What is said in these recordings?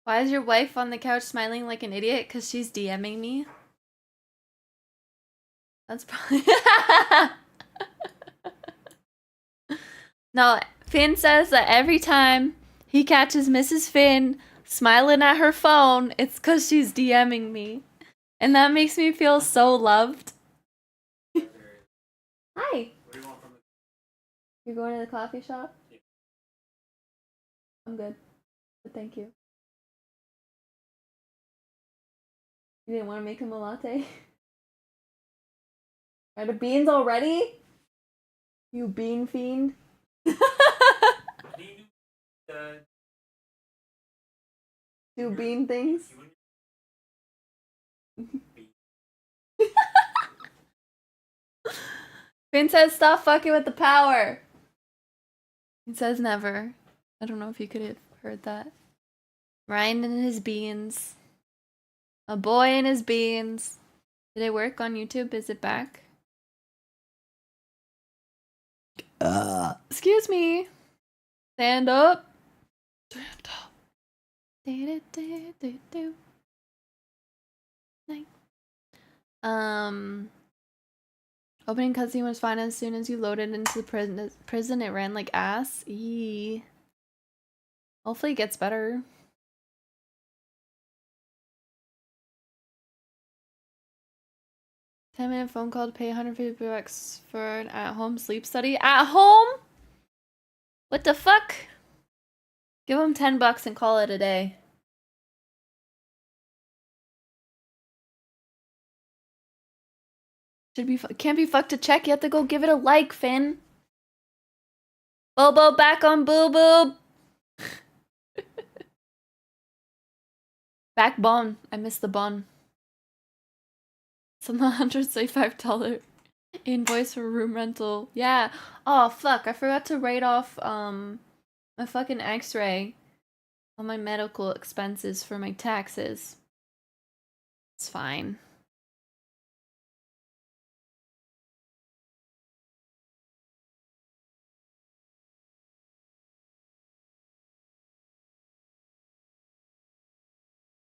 Why is your wife on the couch smiling like an idiot? Because she's DMing me. That's probably... No, Finn says that every time he catches Mrs. Finn smiling at her phone, it's because she's DMing me. And that makes me feel so loved. Hi. What do you want from the... You're going to the coffee shop? Yeah. I'm good. But thank you. You didn't want to make him a latte? Are the beans already? You bean fiend. Do bean things? Finn says stop fucking with the power. He says never. I don't know if you could have heard that. Ryan and his beans. A boy and his beans. Did it work on YouTube? Is it back? Excuse me. Stand up. Stand up. Opening cutscene was fine as soon as you loaded into the prison. It ran like ass. Eee. Hopefully it gets better. $10-minute phone call to pay $150 for an at-home sleep study. At home? What the fuck? Give him $10 and call it a day. Can't be fucked to check. You have to go give it a like, Finn. Bobo back on Boo Boob. Backbone. I missed the bun. Some $135 invoice for room rental. Yeah. Oh fuck, I forgot to write off my fucking x-ray on my medical expenses for my taxes. It's fine.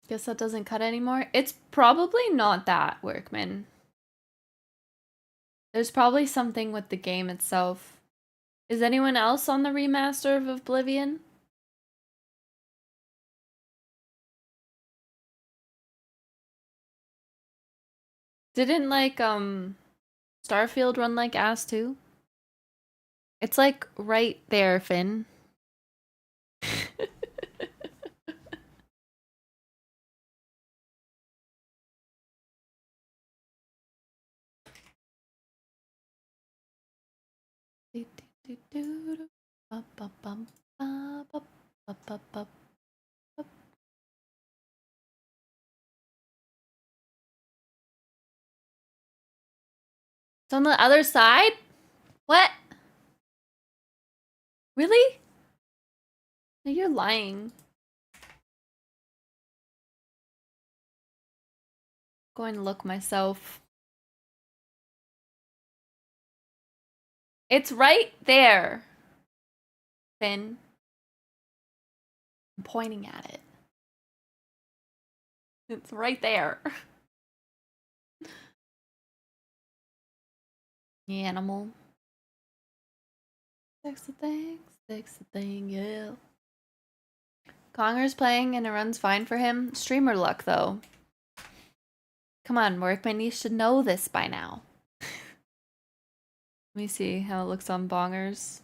Guess that doesn't cut anymore. It's probably not that, Workman. There's probably something with the game itself. Is anyone else on the remaster of Oblivion? Didn't like Starfield run like ass too? It's like right there, Finn. It's on the other side? What? Really? No, you're lying. Going to look myself. It's right there, Finn. I'm pointing at it. It's right there. The animal. Fix the thing, yeah. Conger's playing and it runs fine for him. Streamer luck, though. Come on, Workman, you should know this by now. Let me see how it looks on Bongers.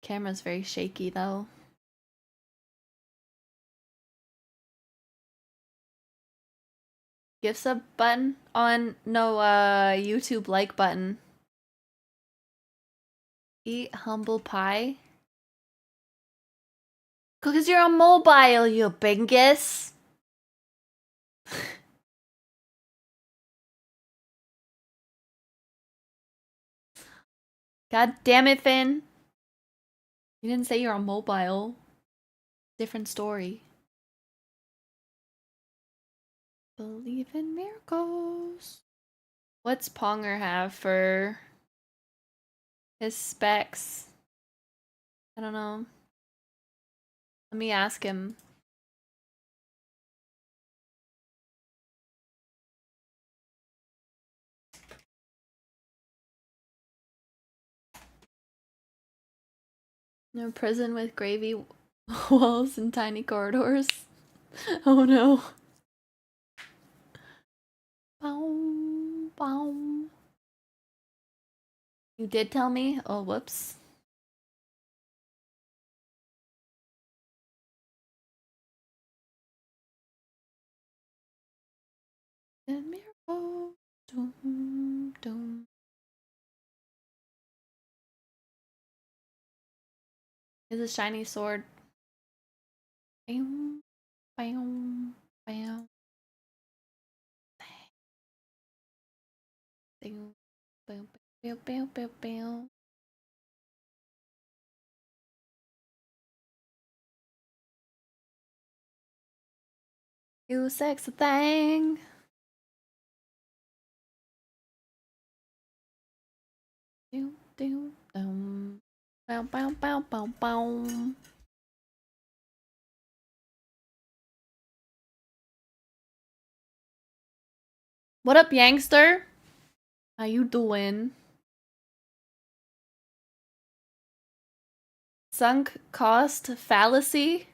Camera's very shaky, though. Gift sub button on no YouTube like button. Eat humble pie. Cause you're on mobile, you bingus. God damn it, Finn. You didn't say you're on mobile. Different story. Believe in miracles. What's Ponger have for his specs? I don't know. Let me ask him. No prison with gravy walls and tiny corridors. Oh no. Bow, bow. You did tell me? Oh, whoops. And miracle. Doom, doom. Is a shiny sword. Bam, bam, bam. Bam, bam, bam, bam, bam, bam. You sexy thing. Doom, doom, doom. Bow, bow, bow, bow, bow. What up, youngster? How you doing? Sunk cost fallacy?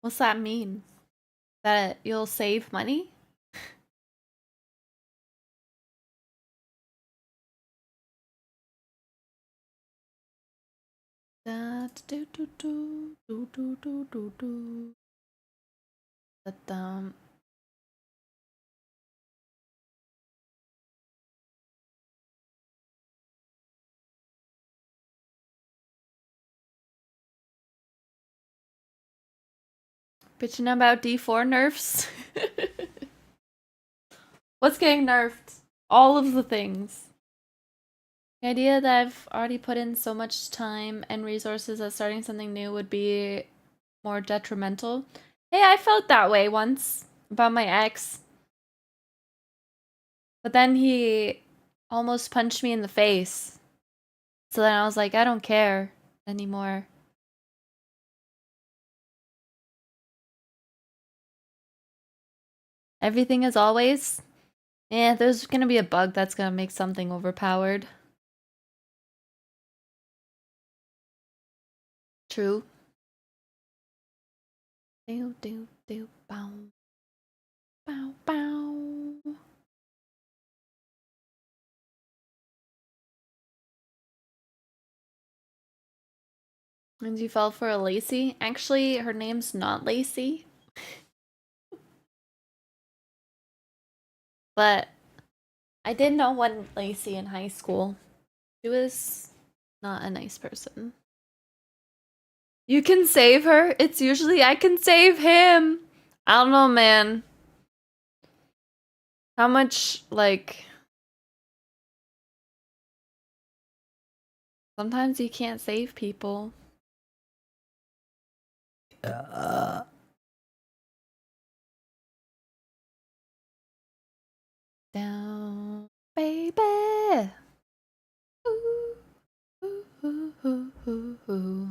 What's that mean? That you'll save money? Da do do do do do do do do. Da bitching about D4 nerfs. What's getting nerfed? All of the things. The idea that I've already put in so much time and resources that starting something new would be more detrimental. Hey, I felt that way once about my ex. But then he almost punched me in the face. So then I was like, I don't care anymore. Everything as always. Yeah, there's gonna be a bug that's gonna make something overpowered. True. Do do do bow. Bow bow. And you fell for a Lacey? Actually, her name's not Lacey. But I did know one Lacey in high school. She was not a nice person. You can save her? It's usually I can save him. I don't know, man. How much, like... Sometimes you can't save people. Down, baby. Ooh, ooh, ooh, ooh, ooh, ooh.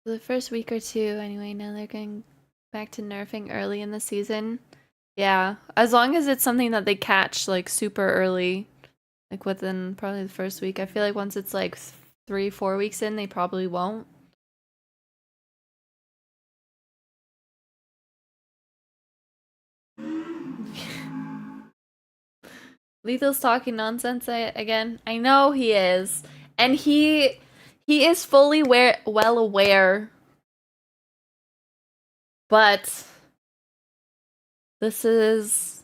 The first week or two, anyway. Now they're going back to nerfing early in the season. Yeah, as long as it's something that they catch like super early, like within probably the first week. I feel like once it's like 3-4 weeks in, they probably won't. Lethal's talking nonsense again. I know he is. And he is fully well aware. But this is...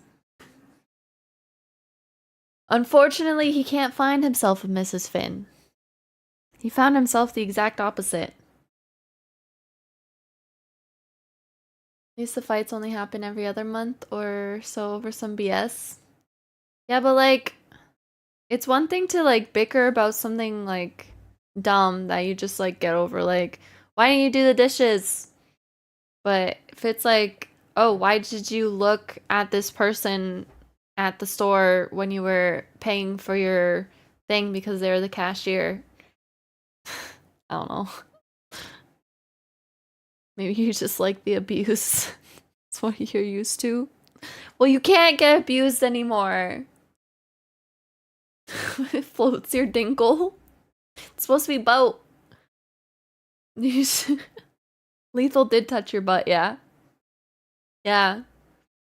Unfortunately, he can't find himself a Mrs. Finn. He found himself the exact opposite. At least the fights only happen every other month or so over some BS. Yeah, but like... It's one thing to like bicker about something like dumb that you just like get over, like, why didn't you do the dishes? But if it's like, oh, why did you look at this person at the store when you were paying for your thing because they were the cashier. I don't know. Maybe you just like the abuse. That's what you're used to. Well, you can't get abused anymore. It floats your dinkle. It's supposed to be boat. Lethal did touch your butt, yeah. Yeah.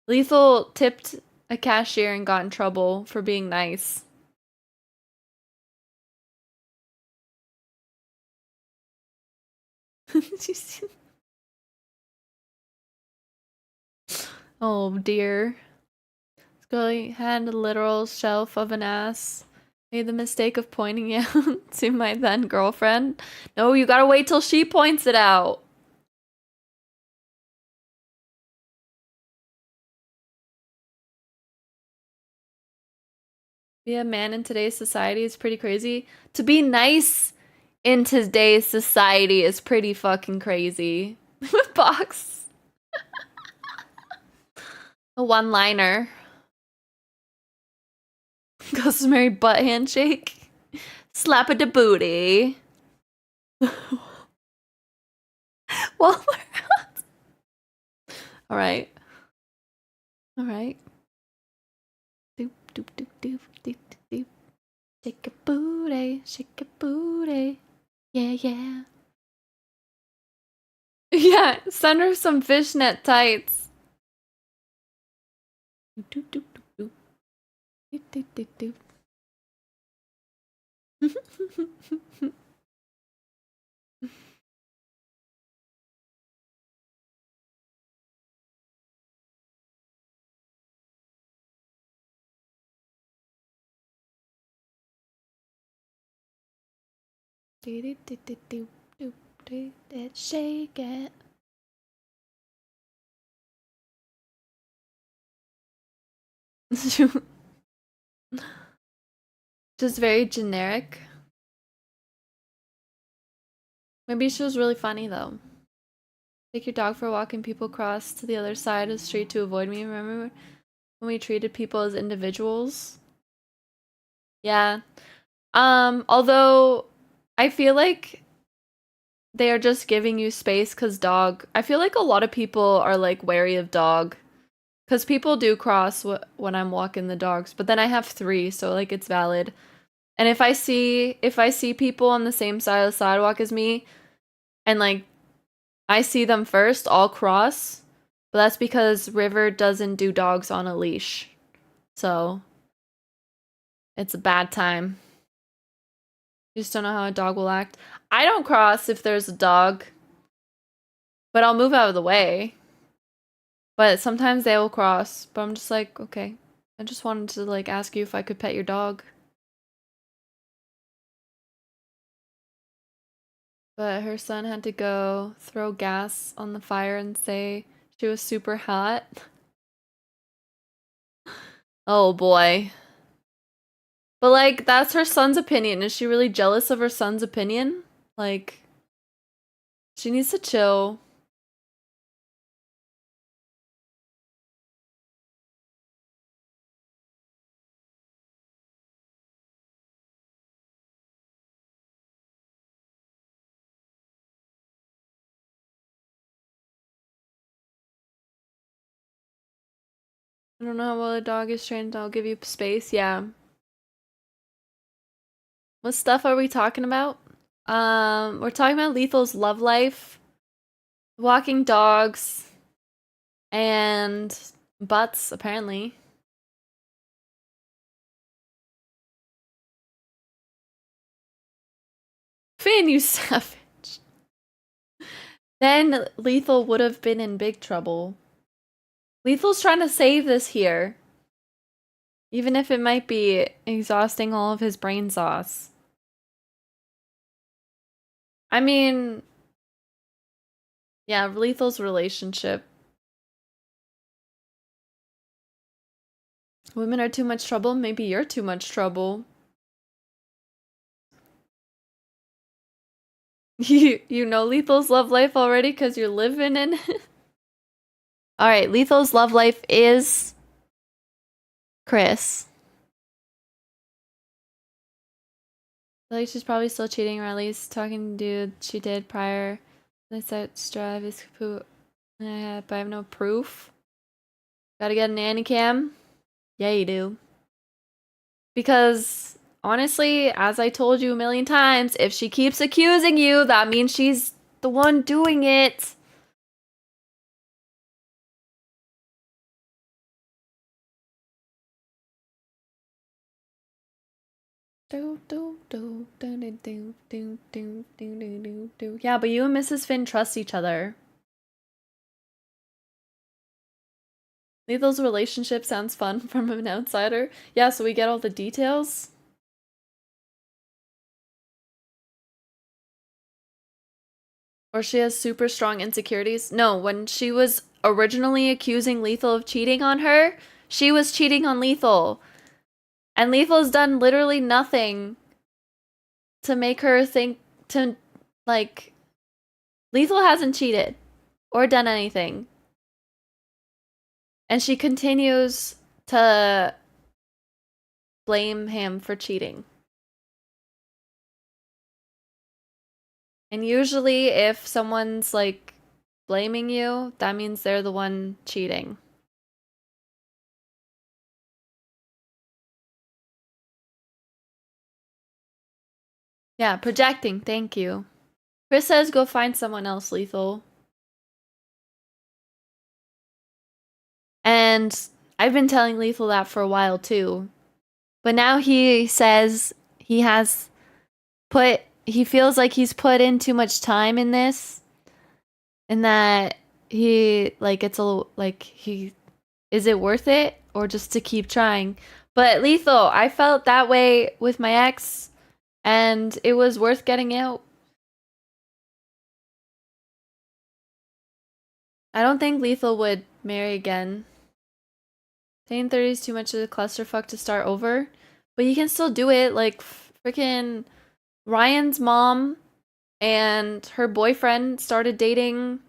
Lethal tipped a cashier and got in trouble for being nice. Oh dear. This girl had a literal shelf of an ass. Made the mistake of pointing it out to my then girlfriend. No, you gotta wait till she points it out. Be a man in today's society is pretty crazy. To be nice in today's society is pretty fucking crazy. Box. A one-liner. Customary butt handshake. Slap at the booty. Well, alright. Alright. Doop, doop, doop, doop, doop, doop. Shake a booty, shake a booty. Yeah, yeah. Yeah, send her some fishnet tights. Doop, doop, doop, doop. Doop, doop, doop, doop. Shake it. Just very generic. Maybe she was really funny though. Take your dog for a walk and people cross to the other side of the street to avoid me. Remember when we treated people as individuals? Yeah. Although I feel like they are just giving you space because dog. I feel like a lot of people are like wary of dog. Because people do cross when I'm walking the dogs. But then I have 3, so like it's valid. And if I see people on the same side of the sidewalk as me, and like I see them first, I'll cross. But that's because River doesn't do dogs on a leash. So it's a bad time. You just don't know how a dog will act. I don't cross if there's a dog. But I'll move out of the way. But sometimes they will cross. But I'm just like, okay. I just wanted to like ask you if I could pet your dog. But her son had to go throw gas on the fire and say she was super hot. Oh boy. But like, that's her son's opinion. Is she really jealous of her son's opinion? Like, she needs to chill. I don't know how well a dog is trained. I'll give you space. Yeah. What stuff are we talking about? We're talking about Lethal's love life, walking dogs, and butts, apparently. Finn, you savage. Then Lethal would have been in big trouble. Lethal's trying to save this here. Even if it might be exhausting all of his brain sauce. I mean, yeah, Lethal's relationship. Women are too much trouble. Maybe you're too much trouble. You know Lethal's love life already because you're living in it. Alright, Lethal's love life is Chris. I feel like she's probably still cheating, or at least talking to dude she did prior. They said strive is kaput. But I have no proof. Gotta get a nanny cam? Yeah, you do. Because honestly, as I told you a million times, if she keeps accusing you, that means she's the one doing it. Yeah, but you and Mrs. Finn trust each other. Lethal's relationship sounds fun from an outsider. Yeah, so we get all the details. Or she has super strong insecurities. No, when she was originally accusing Lethal of cheating on her, she was cheating on Lethal. And Lethal's done literally nothing to make her think to, like, Lethal hasn't cheated or done anything. And she continues to blame him for cheating. And usually if someone's like blaming you, that means they're the one cheating. Yeah, projecting, thank you. Chris says go find someone else, Lethal. And I've been telling Lethal that for a while too. But now he says he feels like he's put in too much time in this, and that it's a little is it worth it or just to keep trying? But Lethal, I felt that way with my ex, and it was worth getting out. I don't think Lethal would marry again. Staying 30 is too much of a clusterfuck to start over, but you can still do it. Like freaking Ryan's mom and her boyfriend started dating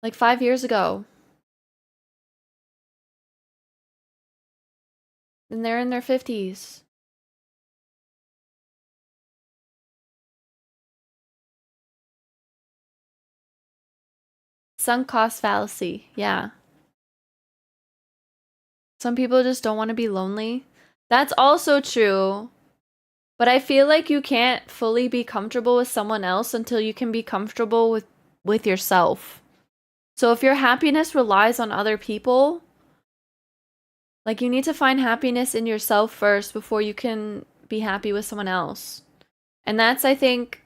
like 5 years ago. And they're in their 50s. Sunk cost fallacy. Yeah. Some people just don't want to be lonely. That's also true. But I feel like you can't fully be comfortable with someone else until you can be comfortable with yourself. So if your happiness relies on other people, like you need to find happiness in yourself first before you can be happy with someone else. And that's, I think,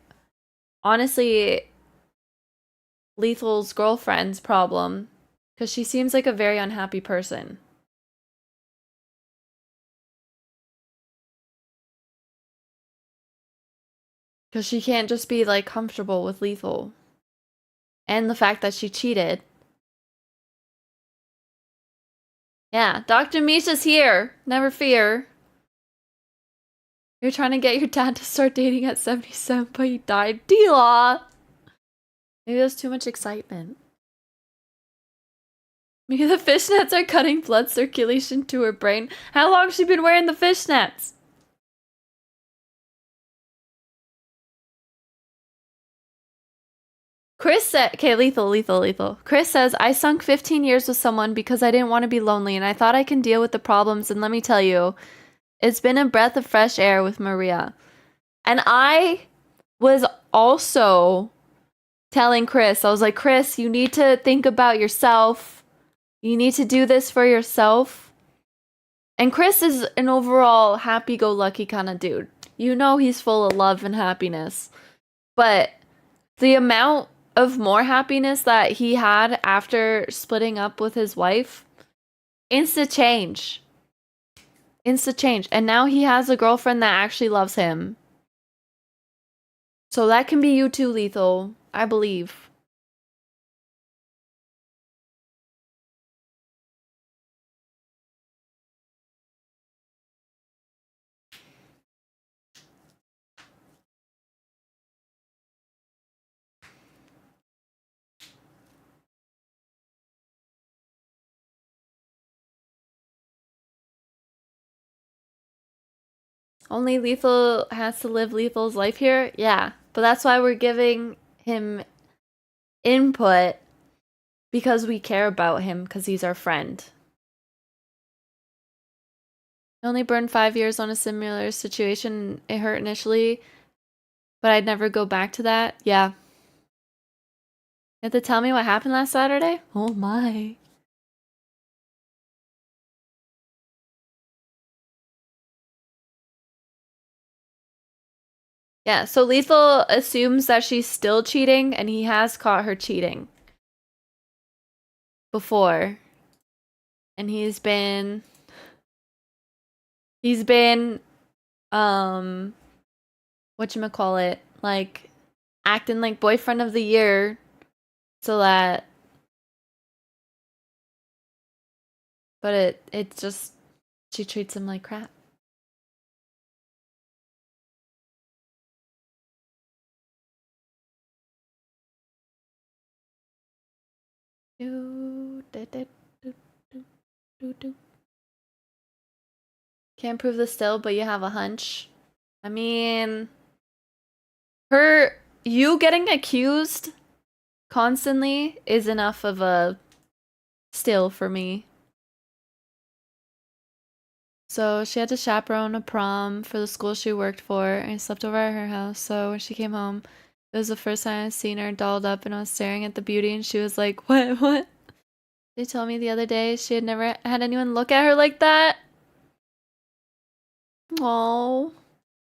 honestly, Lethal's girlfriend's problem. Because she seems like a very unhappy person. Because she can't just be like comfortable with Lethal. And the fact that she cheated. Yeah, Dr. Misha's here. Never fear. You're trying to get your dad to start dating at 77, but he died. D-Law! Maybe there's too much excitement. Maybe the fishnets are cutting blood circulation to her brain. How long has she been wearing the fishnets? Chris said, okay, lethal. Chris says, I sunk 15 years with someone because I didn't want to be lonely and I thought I can deal with the problems. And let me tell you, it's been a breath of fresh air with Maria. And I was also telling Chris, I was like, Chris, you need to think about yourself. You need to do this for yourself. And Chris is an overall happy-go-lucky kind of dude. You know he's full of love and happiness. But the amount of more happiness that he had after splitting up with his wife, instant change. Instant change. And now he has a girlfriend that actually loves him. So that can be you too, Lethal. I believe. Only Lethal has to live Lethal's life here? Yeah. But that's why we're giving him input, because we care about him, because he's our friend. I only burned 5 years on a similar situation. It hurt initially, but I'd never go back to that. Yeah. You have to tell me what happened last Saturday? Oh my. Yeah, so Lethal assumes that she's still cheating, and he has caught her cheating before. And he's been whatchamacallit, like acting like boyfriend of the year so that, but it just, she treats him like crap. Do, do, do, do, do, do, do. Can't prove this still, but you have a hunch. I mean, you getting accused constantly is enough of a still for me. So she had to chaperone a prom for the school she worked for, and I slept over at her house. So when she came home, it was the first time I'd seen her dolled up, and I was staring at the beauty, and she was like, What? They told me the other day she had never had anyone look at her like that. Oh.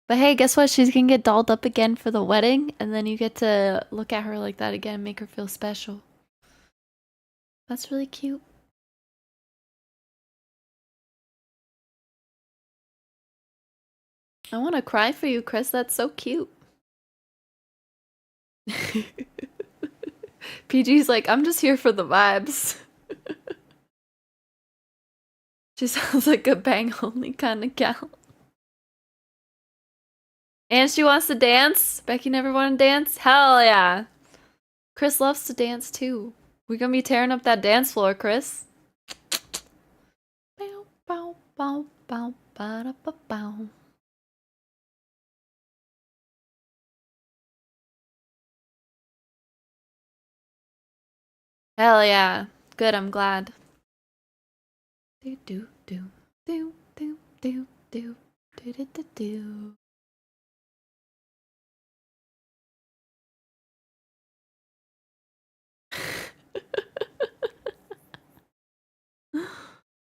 But hey, guess what? She's gonna get dolled up again for the wedding, and then you get to look at her like that again and make her feel special. That's really cute. I want to cry for you, Chris. That's so cute. PG's like, I'm just here for the vibes. She sounds like a bang only kind of gal. And she wants to dance. Becky never wanted to dance. Hell yeah. Chris loves to dance too. We're gonna be tearing up that dance floor, Chris. Bow, bow, bow, bow, ba da ba bow. Hell yeah. Good, I'm glad. Do do do do do do do do do do do.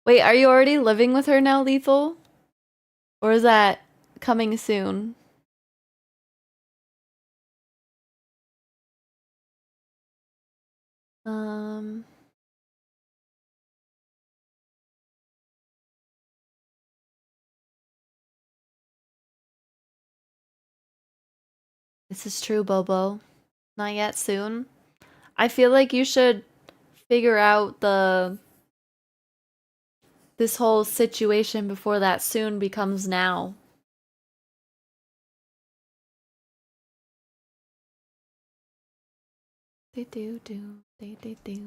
Wait, are you already living with her now, Lethal? Or is that coming soon? Um, this is true, Bobo. Not yet, soon. I feel like you should figure out this whole situation before that soon becomes now. Do do do do do do.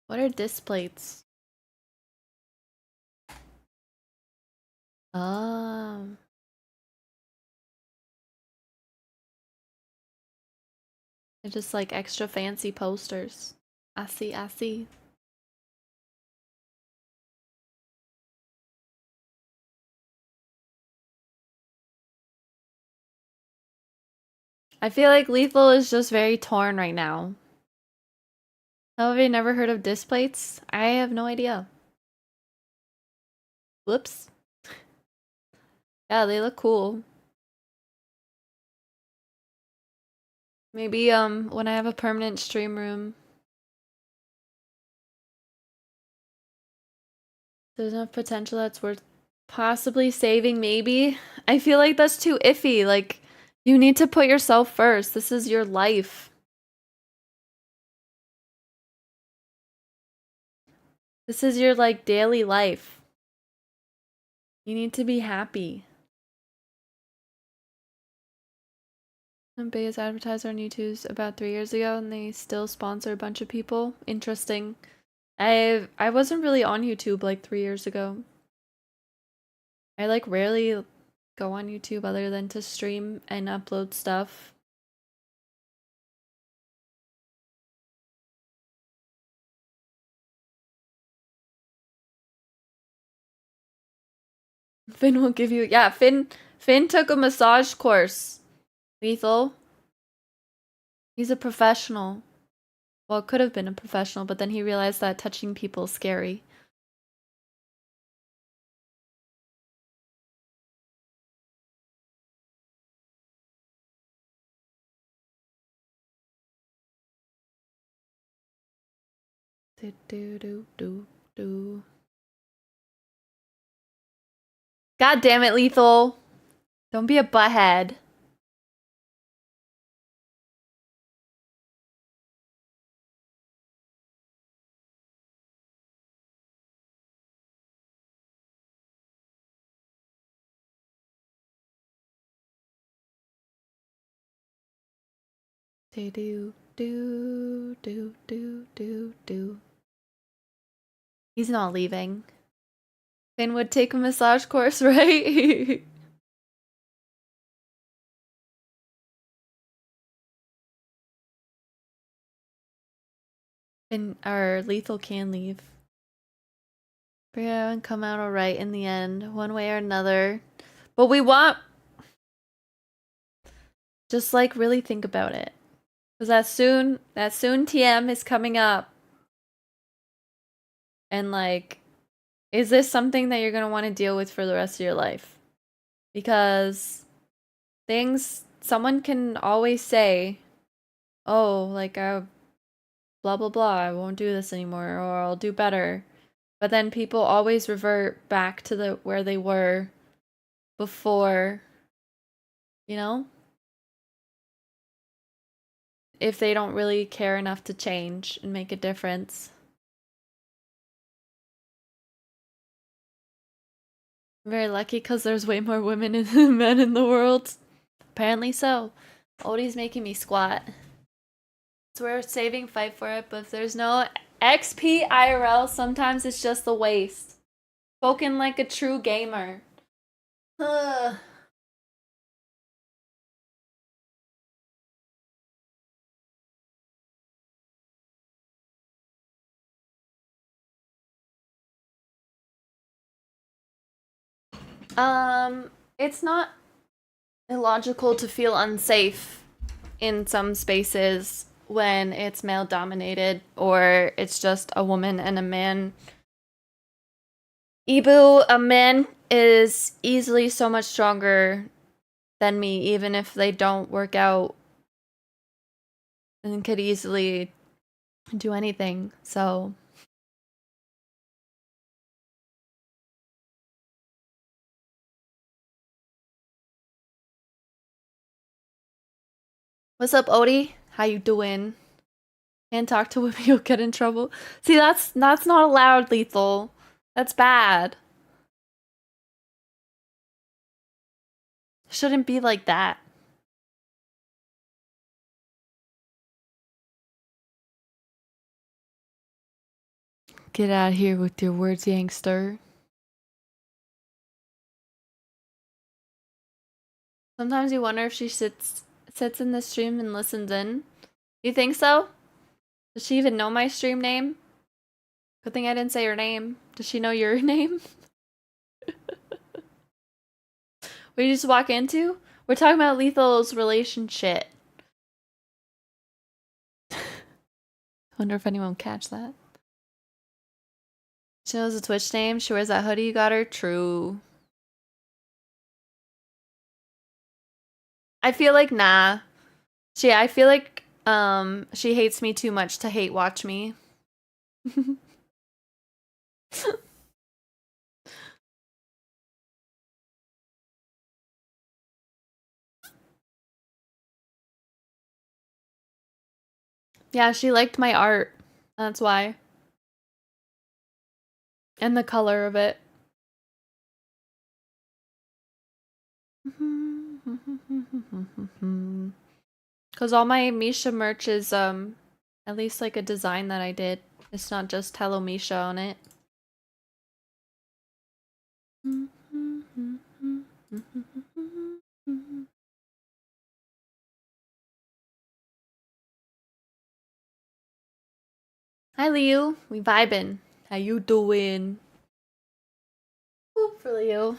What are disc plates? Um, they're just like extra fancy posters. I see, I see. I feel like Lethal is just very torn right now. Have you never heard of disc plates? I have no idea. Whoops. Yeah, they look cool. Maybe when I have a permanent stream room, there's enough potential that's worth possibly saving, maybe. I feel like that's too iffy. Like, You need to put yourself first. This is your life. This is your like daily life. You need to be happy. And biggest advertiser on YouTube's about 3 years ago, and they still sponsor a bunch of people. Interesting. I wasn't really on YouTube like 3 years ago. I like rarely go on YouTube other than to stream and upload stuff. Finn will give you, yeah, Finn took a massage course. Lethal. He's a professional. Well, could have been a professional, but then he realized that touching people is scary. Do do do do do. God damn it, Lethal. Don't be a butthead. Do do do do do do do. He's not leaving. Finn would take a massage course, right? Finn or Lethal can leave. Yeah, and come out alright in the end, one way or another. But we want just like really think about it. Because that soon TM is coming up. And like, is this something that you're gonna want to deal with for the rest of your life? Because someone can always say, oh, like, blah blah blah, I won't do this anymore, or I'll do better. But then people always revert back to where they were before, you know? If they don't really care enough to change and make a difference. I'm very lucky because there's way more women than men in the world. Apparently so. Odie's making me squat. So we're saving fight for it, but if there's no XP IRL, sometimes it's just a waste. Spoken like a true gamer. Ugh. It's not illogical to feel unsafe in some spaces when it's male dominated or it's just a woman and a man. Ibu, a man is easily so much stronger than me, even if they don't work out and could easily do anything. So what's up, Odie? How you doing? Can't talk to women, you'll get in trouble. See, that's not allowed, Lethal. That's bad. Shouldn't be like that. Get out of here with your words, youngster. Sometimes you wonder if she sits in the stream and listens in. You think so? Does she even know my stream name? Good thing I didn't say her name. Does she know your name? What did you just walk into? We're talking about Lethal's relationship. Wonder if anyone will catch that. She knows the Twitch name. She wears that hoodie you got her. True. I feel like nah. I feel like she hates me too much to hate watch me. Yeah, she liked my art. That's why. And the color of it. Because all my Misha merch is, at least like a design that I did. It's not just Hello Misha on it. Hi, Liu. We vibing. How you doing? Ooh, for Liu.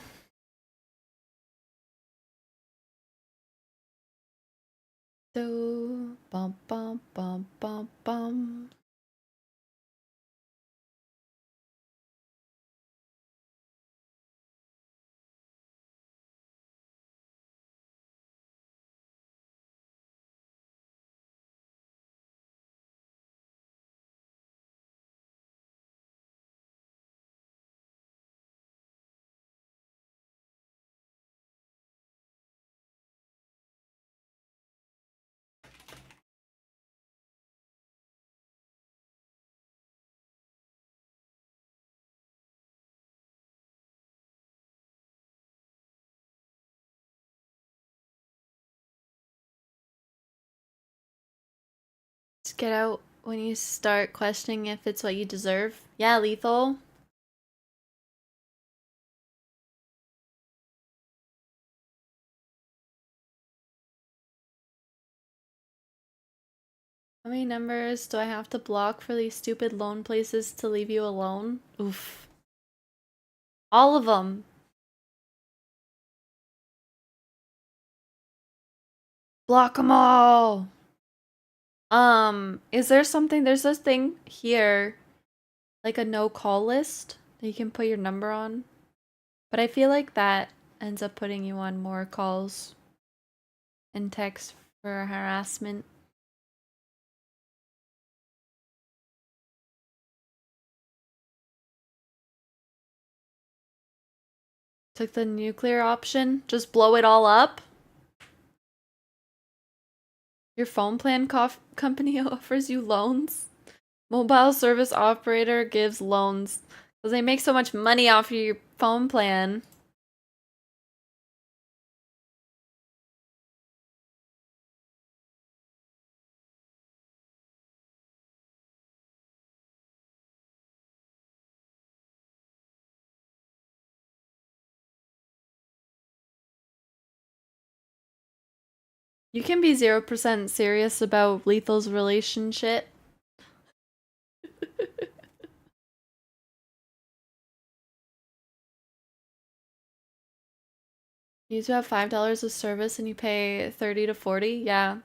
Do bum bum bum bum bum. Just get out when you start questioning if it's what you deserve. Yeah, lethal. How many numbers do I have to block for these stupid loan places to leave you alone? Oof. All of them. Block them all. Is there something, there's this thing here, like a no call list that you can put your number on. But I feel like that ends up putting you on more calls and texts for harassment. Took the nuclear option. Just blow it all up. Your phone plan company offers you loans. Mobile service operator gives loans. Because they make so much money off your phone plan. You can be 0% serious about Lethal's relationship. You used to have $5 of service and you pay 30 to 40? Yeah.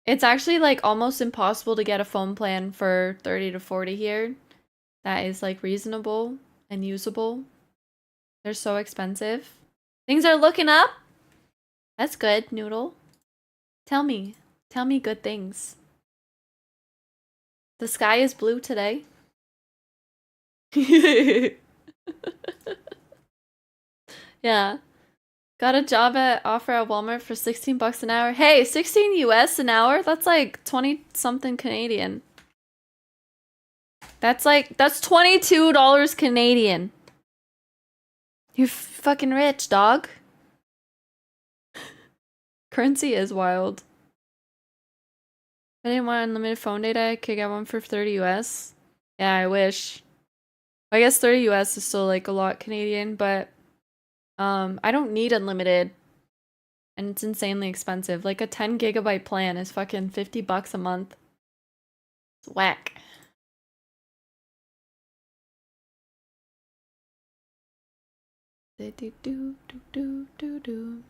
It's actually like almost impossible to get a phone plan for 30 to 40 here. That is like reasonable and usable. They're so expensive. Things are looking up. That's good, Noodle. Tell me. Tell me good things. The sky is blue today. Yeah. Got a job offer at Walmart for 16 bucks an hour. Hey, 16 US an hour? That's like 20 something Canadian. That's $22 Canadian. You're fucking rich, dog. Currency is wild. If I didn't want unlimited phone data, I could get one for 30 US. Yeah, I wish. I guess 30 US is still like a lot Canadian, but I don't need unlimited. And it's insanely expensive. Like a 10 gigabyte plan is fucking 50 bucks a month. It's whack. Do do do do do do.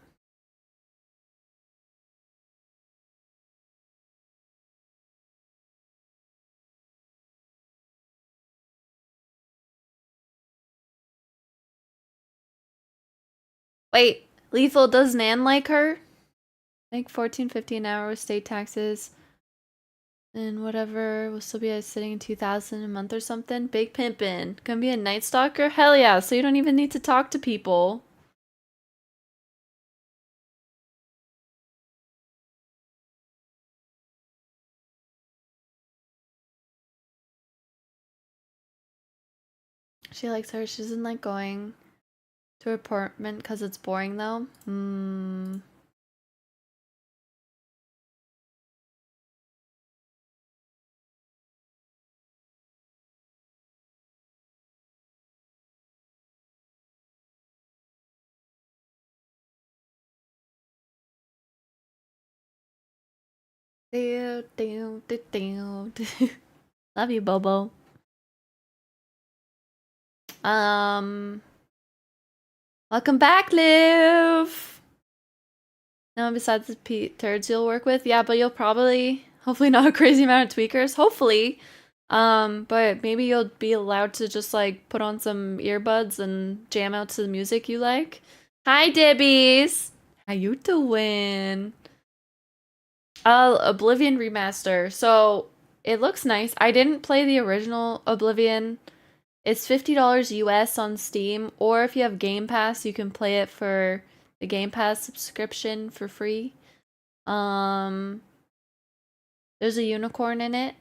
Wait, Lethal, does Nan like her? Like 14.50 an hour with state taxes. And whatever, will still be sitting in 2,000 a month or something. Big pimpin'. Gonna be a night stalker? Hell yeah, so you don't even need to talk to people. She likes her. She doesn't like going to her apartment because it's boring though. Hmm. Love you, Bobo. Welcome back, Liv. No one besides the turds you'll work with? Yeah, but you'll probably, hopefully not a crazy amount of tweakers. Hopefully. But maybe you'll be allowed to just like put on some earbuds and jam out to the music you like. Hi, Dibbies. How you doing? Oblivion remaster. So it looks nice. I didn't play the original Oblivion. It's $50 US on Steam, or if you have Game Pass, you can play it for the Game Pass subscription for free. There's a unicorn in it.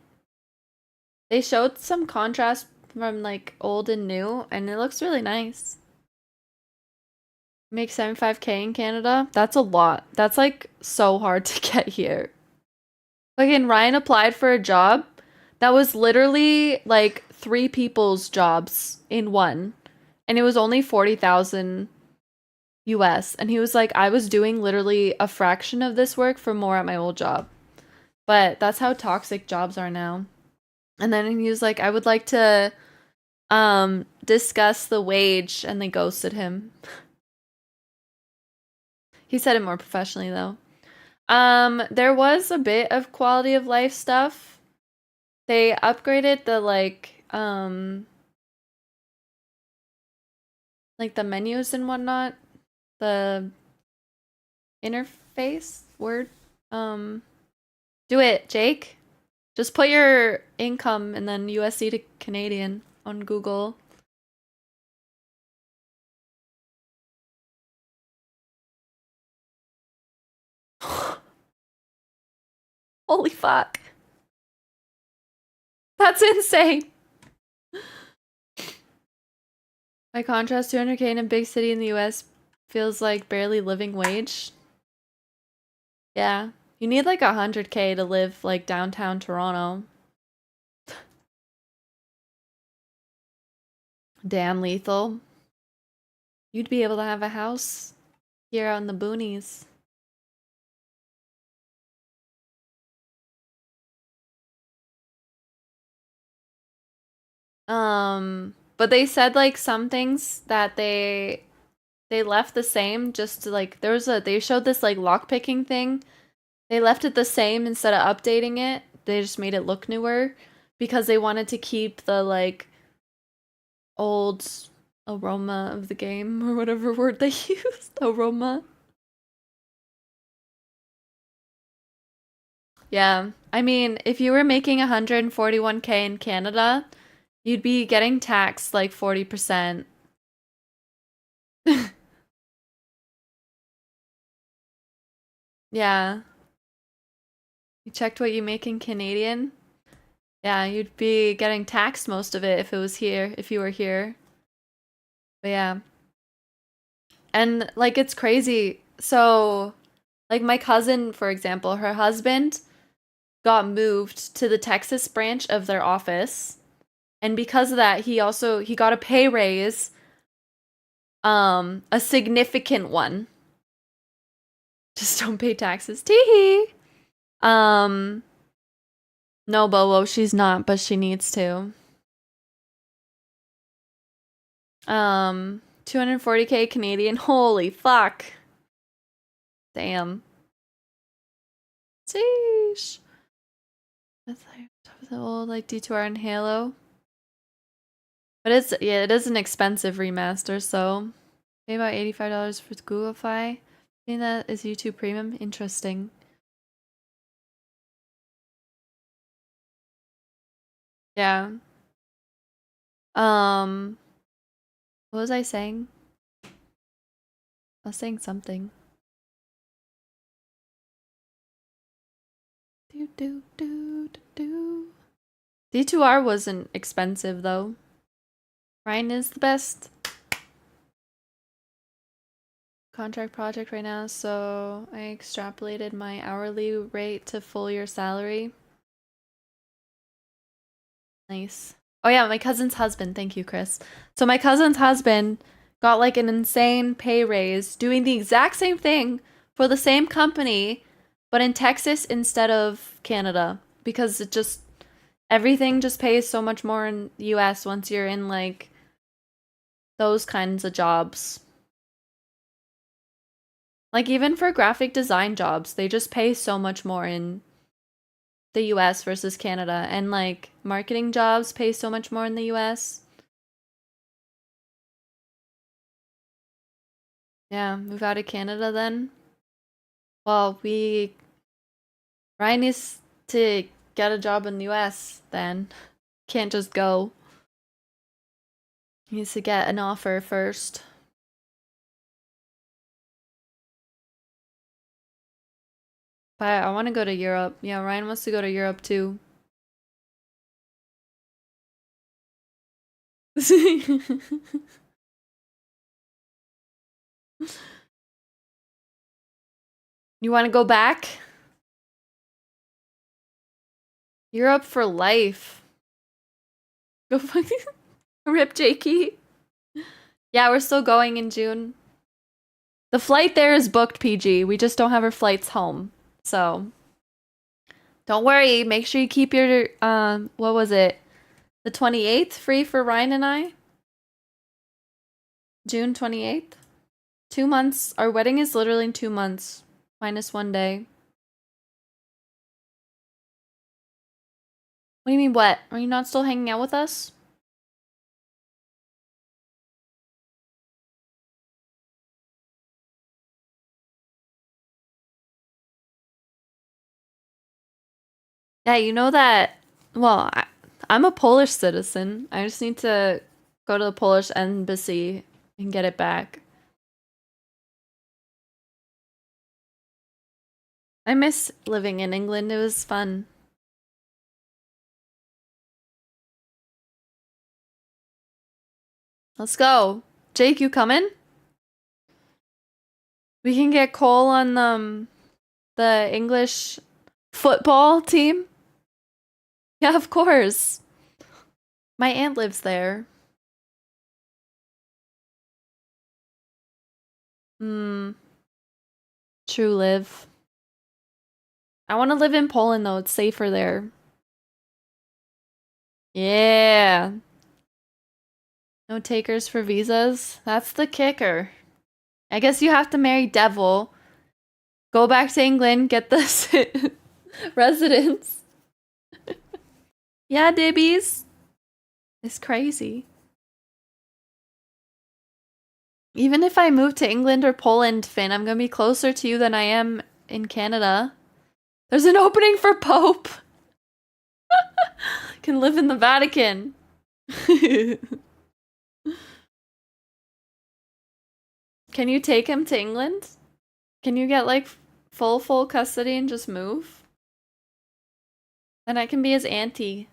They showed some contrast from like old and new, and it looks really nice. Make 75K in Canada? That's a lot. That's like so hard to get here. Like, and Ryan applied for a job that was literally like 3 people's jobs in one. And it was only 40,000 US. And he was like, I was doing literally a fraction of this work for more at my old job. But that's how toxic jobs are now. And then he was like, I would like to discuss the wage, and they ghosted him. He said it more professionally though. There was a bit of quality of life stuff. They upgraded the like the menus and whatnot. The interface word. Do it, Jake. Just put your income and then USD to Canadian on Google. Holy fuck. That's insane. By contrast, 200K in a big city in the US feels like barely living wage. Yeah. You need like 100K to live like downtown Toronto. Damn, Lethal. You'd be able to have a house here out in the boonies. But they said like some things that they left the same just to like they showed this like lockpicking thing. They left it the same instead of updating it. They just made it look newer because they wanted to keep the like old aroma of the game or whatever word they used. Aroma. Yeah. I mean, if you were making 141K in Canada, you'd be getting taxed like 40%. Yeah. You checked what you make in Canadian? Yeah, you'd be getting taxed most of it if it was here, if you were here. But yeah. And like it's crazy. So, like my cousin, for example, her husband got moved to the Texas branch of their office. And because of that, he got a pay raise, a significant one. Just don't pay taxes. Teehee. No, Bobo, she's not, but she needs to. 240K Canadian. Holy fuck. Damn. Sheesh. That's like the old like D2R and Halo. But it is an expensive remaster, so pay about $85 for Googlefy. I think that is YouTube Premium. Interesting. Yeah. What was I saying? I was saying something. Do do do do do. D2R wasn't expensive though. Ryan is the best. Contract project right now, so I extrapolated my hourly rate to full year salary. Nice. Oh yeah, my cousin's husband. Thank you, Chris. So my cousin's husband got like an insane pay raise doing the exact same thing for the same company, but in Texas instead of Canada because it just everything just pays so much more in the US once you're in like those kinds of jobs. Like even for graphic design jobs, they just pay so much more in the US versus Canada, and like marketing jobs pay so much more in the US. Yeah, move out of Canada then. Well, Ryan needs to get a job in the US then. Can't just go. He needs to get an offer first. But I want to go to Europe. Yeah, Ryan wants to go to Europe too. You want to go back? Europe for life. Go fucking rip Jakey. Yeah, we're still going in June. The flight there is booked, PG. We just don't have our flights home. So don't worry. Make sure you keep your what was it? The 28th free for Ryan and I? June 28th? 2 months. Our wedding is literally in 2 months. Minus 1 day. What do you mean what? Are you not still hanging out with us? Yeah, you know that. Well, I'm a Polish citizen. I just need to go to the Polish embassy and get it back. I miss living in England. It was fun. Let's go. Jake, you coming? We can get Cole on the English football team. Yeah, of course. My aunt lives there. Hmm. True live. I want to live in Poland though. It's safer there. Yeah. No takers for visas. That's the kicker. I guess you have to marry Devil. Go back to England, get the residence. Yeah, Dibbies. It's crazy. Even if I move to England or Poland, Finn, I'm gonna be closer to you than I am in Canada. There's an opening for Pope. Can live in the Vatican. Can you take him to England? Can you get like full custody and just move? Then I can be his auntie.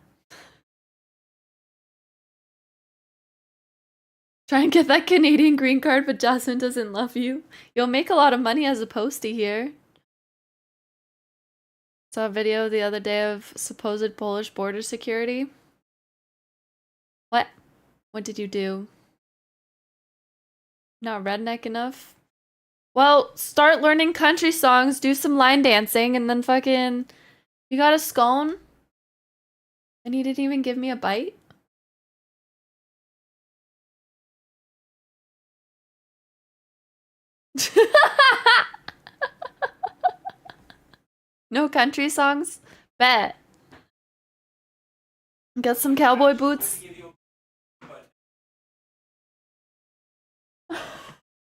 Try and get that Canadian green card, but Jasmine doesn't love you. You'll make a lot of money as a postie here. Saw a video the other day of supposed Polish border security. What? What did you do? Not redneck enough? Well, start learning country songs, do some line dancing, and then fucking... You got a scone? And he didn't even give me a bite? No country songs? Bet. Get some cowboy boots.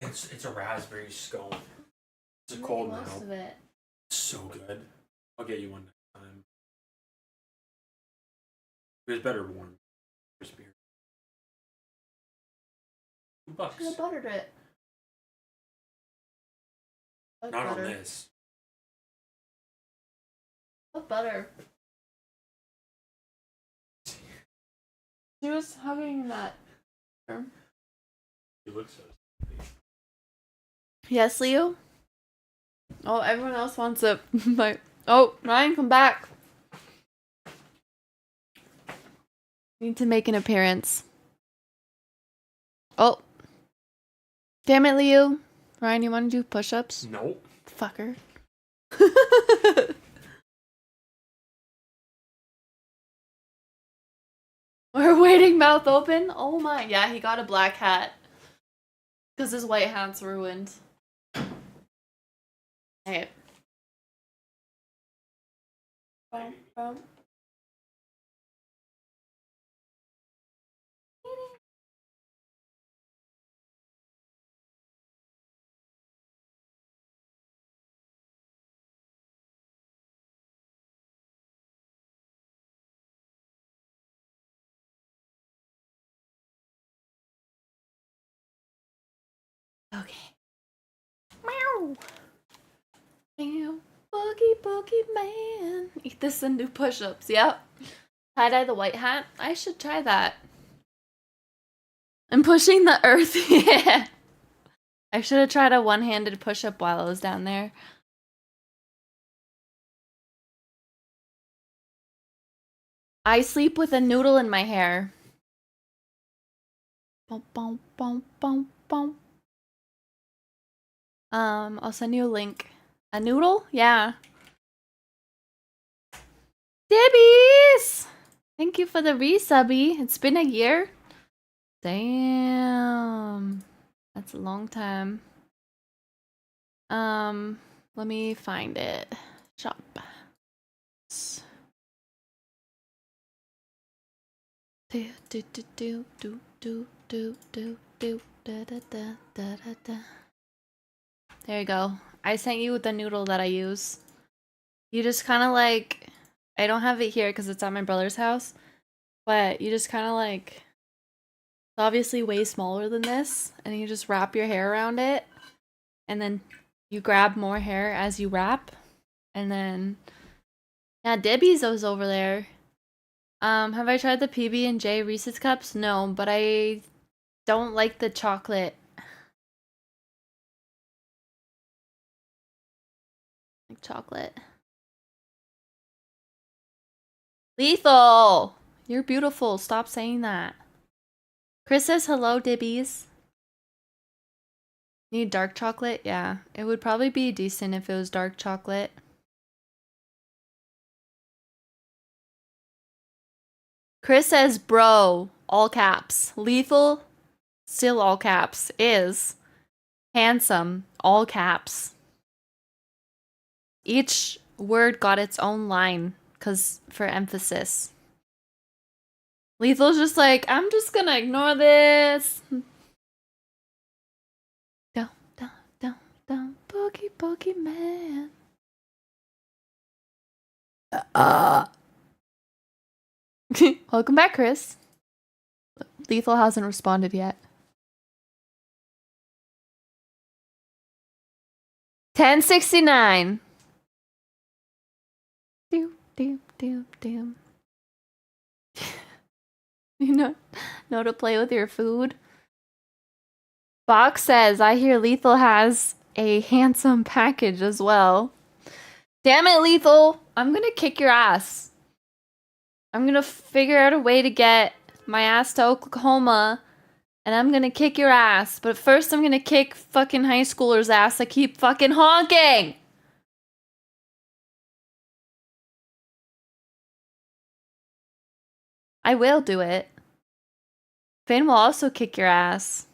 It's a raspberry scone. It's a cold now. Most of it. It's so good. I'll get you one next time. It was better warm. Crispier. $2. Should have buttered it. What Not butter? on this. What butter? She was hugging that You look so. Yes, Leo? Oh, everyone else wants it. But oh, Ryan, come back. Need to make an appearance. Oh. Damn it, Leo. Ryan, you want to do push-ups? Nope. Fucker. We're waiting, mouth open. Oh my. Yeah, he got a black hat. Because his white hat's ruined. Hey. Okay. Meow. Meow. Boogie, boogie man. Eat this and do push-ups. Yep. Tie-dye the white hat. I should try that. I'm pushing the earth. Yeah. I should have tried a one-handed push-up while I was down there. I sleep with a noodle in my hair. Boom, boom, boom, boom, boom. I'll send you a link. A noodle? Yeah. Dibbies! Thank you for the resubby. It's been a year. Damn. That's a long time. Let me find it. Shop. Do do do do do do do do do da da da da da da. There you go. I sent you the noodle that I use. You just kind of like, I don't have it here because it's at my brother's house, but you just kind of like, it's obviously way smaller than this, and you just wrap your hair around it, and then you grab more hair as you wrap, and then, yeah, Debbie's was over there. Have I tried the PB&J Reese's Cups? No, but I don't like the chocolate. Like chocolate. Lethal! You're beautiful. Stop saying that. Chris says hello, Dibbies. Need dark chocolate? Yeah. It would probably be decent if it was dark chocolate. Chris says, bro, all caps. Lethal, still all caps. Is handsome, all caps. Each word got its own line, cause for emphasis. Lethal's just like, I'm just gonna ignore this. Down, down, down, down, boogie, boogie man. Welcome back, Chris. Lethal hasn't responded yet. 1069. Do, do, do, do. You know to play with your food? Fox says, I hear Lethal has a handsome package as well. Damn it, Lethal! I'm gonna kick your ass. I'm gonna figure out a way to get my ass to Oklahoma, and I'm gonna kick your ass. But first I'm gonna kick fucking high schoolers' ass that keep fucking honking! I will do it. Finn will also kick your ass.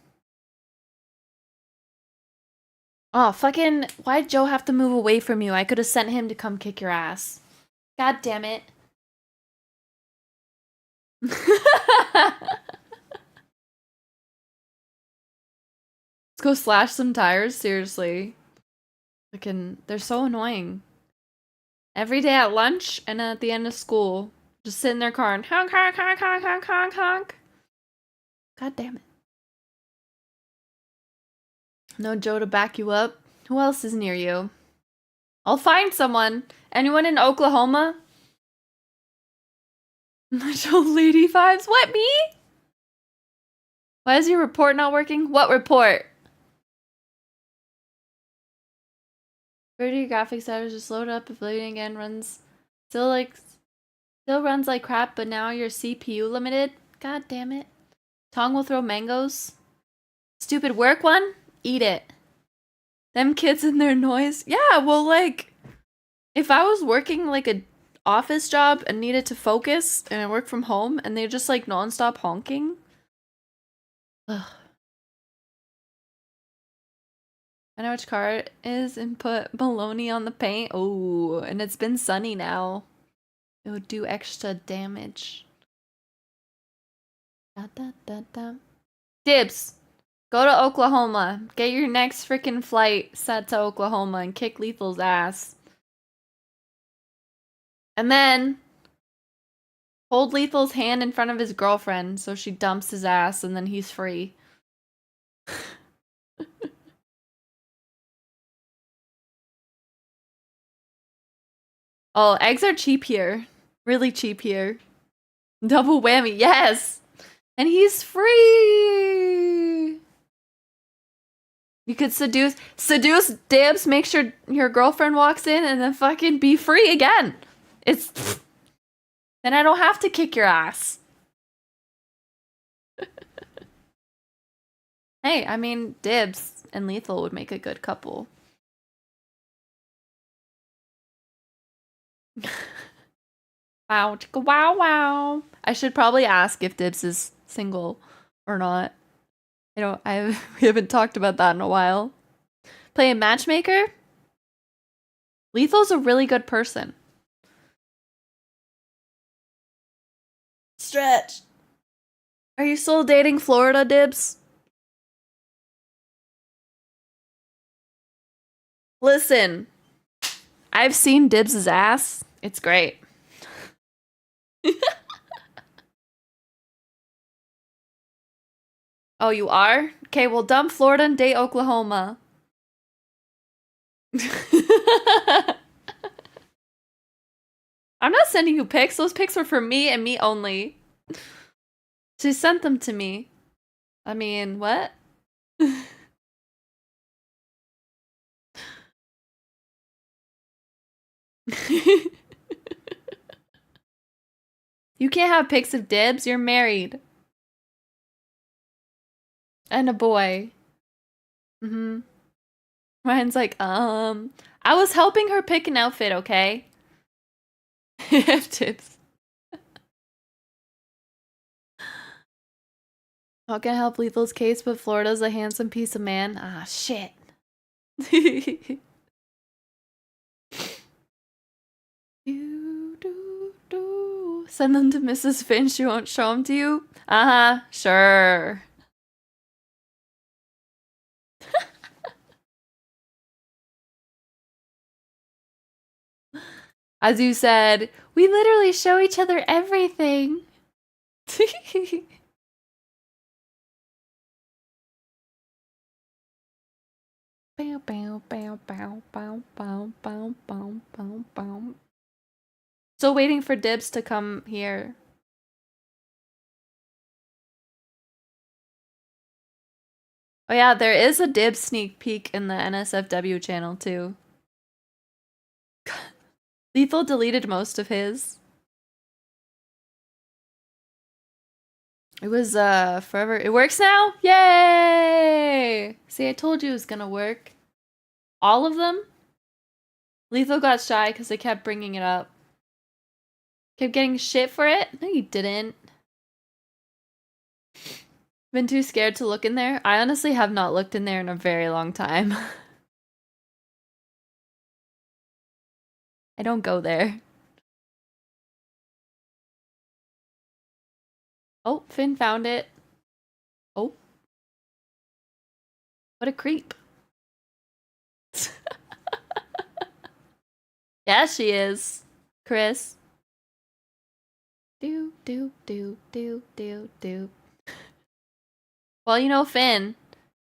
Oh, fucking, why'd Joe have to move away from you? I could have sent him to come kick your ass. God damn it. Let's go slash some tires, seriously. Fucking, they're so annoying. Every day at lunch and at the end of school, just sit in their car and honk, honk, honk, honk, honk, honk, honk. God damn it. No Joe to back you up. Who else is near you? I'll find someone. Anyone in Oklahoma? Joe Lady Vibes? What, me? Why is your report not working? What report? Your graphics status just load up if loading again runs still runs like crap, but now you're CPU limited. God damn it. Tong will throw mangoes. Stupid work one? Eat it. Them kids and their noise. Yeah, well, like, if I was working like a office job and needed to focus and I work from home and they're just like nonstop honking. Ugh. I know which car it is and put baloney on the paint. Oh, and it's been sunny now. It would do extra damage. Da, da, da, da. Dibs. Go to Oklahoma. Get your next freaking flight set to Oklahoma and kick Lethal's ass. And then hold Lethal's hand in front of his girlfriend so she dumps his ass and then he's free. Oh, eggs are cheap here. Really cheap here. Double whammy, yes! And he's free! You could seduce Dibs, make sure your girlfriend walks in, and then fucking be free again. It's... Then I don't have to kick your ass. Hey, I mean, Dibs and Lethal would make a good couple. Wow, chicka wow wow. I should probably ask if Dibs is single or not. We haven't talked about that in a while. Play a matchmaker? Lethal's a really good person. Stretch. Are you still dating Florida, Dibs? Listen, I've seen Dibs' ass. It's great. Oh, you are? Okay, well, dump Florida and date Oklahoma. I'm not sending you pics. Those pics were for me and me only. She sent them to me. I mean, what? You can't have pics of Dibs. You're married. And a boy. Mm-hmm. Ryan's like, I was helping her pick an outfit, okay? Have tips. Not gonna help Lethal's case, but Florida's a handsome piece of man. Ah, shit. Send them to Mrs. Finn. She won't show them to you? Uh-huh, sure. As you said, we literally show each other everything. Bow, bow, bow, bow, bow, bow, bow, bow, bow, bow. Still waiting for Dibs to come here. Oh yeah, there is a Dibs sneak peek in the NSFW channel too. Lethal deleted most of his. It was forever. It works now? Yay! See, I told you it was gonna work. All of them? Lethal got shy because I kept bringing it up. Kept getting shit for it? No, you didn't. Been too scared to look in there? I honestly have not looked in there in a very long time. I don't go there. Oh, Finn found it. Oh. What a creep. Yeah, she is. Chris. Do, do, do, do, do, do. Well, you know Finn.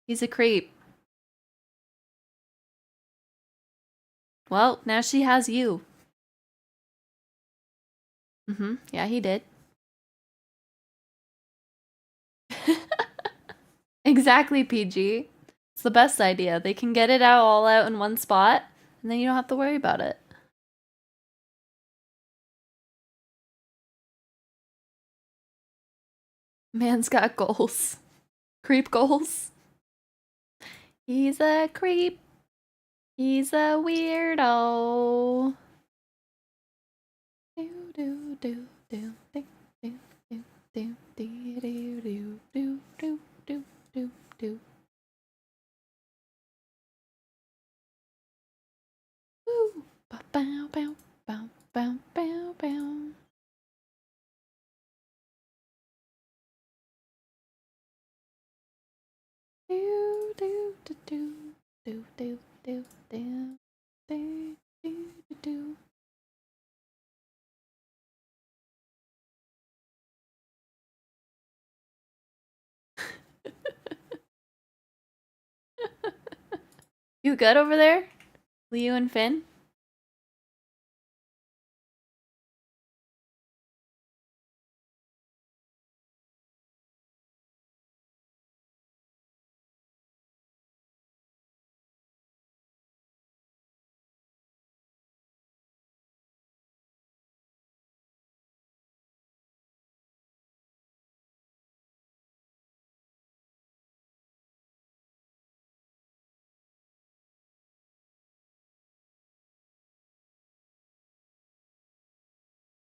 He's a creep. Well, now she has you. Mm-hmm. Yeah, he did. Exactly, PG. It's the best idea. They can get it out all out in one spot, and then you don't have to worry about it. Man's got goals. Creep goals. He's a creep. He's a weirdo. Do do do do do do do do do do do do do do do. Woo! Bow bow bow bow bow bow bow. Do do do do do do do do do do do. You good over there, Leo and Finn?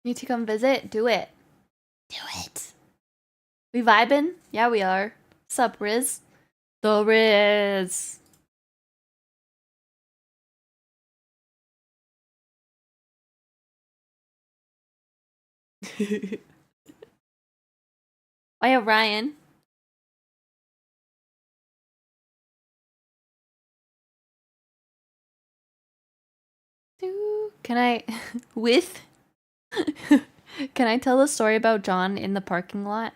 Need to come visit? Do it. Do it. We vibing? Yeah, we are. Sup, Riz? The Riz. Oh yeah, Ryan. Can I with can I tell a story about John in the parking lot?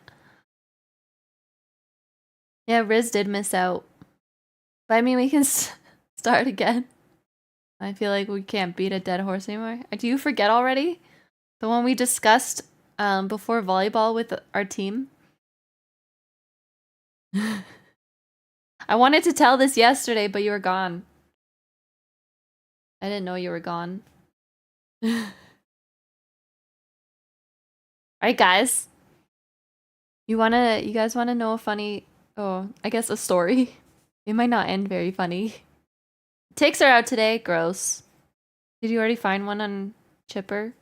Yeah, Riz did miss out. But I mean, we can start again. I feel like we can't beat a dead horse anymore. Do you forget already? The one we discussed before volleyball with our team? I wanted to tell this yesterday, but you were gone. I didn't know you were gone. Alright, guys. You guys wanna know a funny, I guess a story? It might not end very funny. Ticks are out today, gross. Did you already find one on Chipper?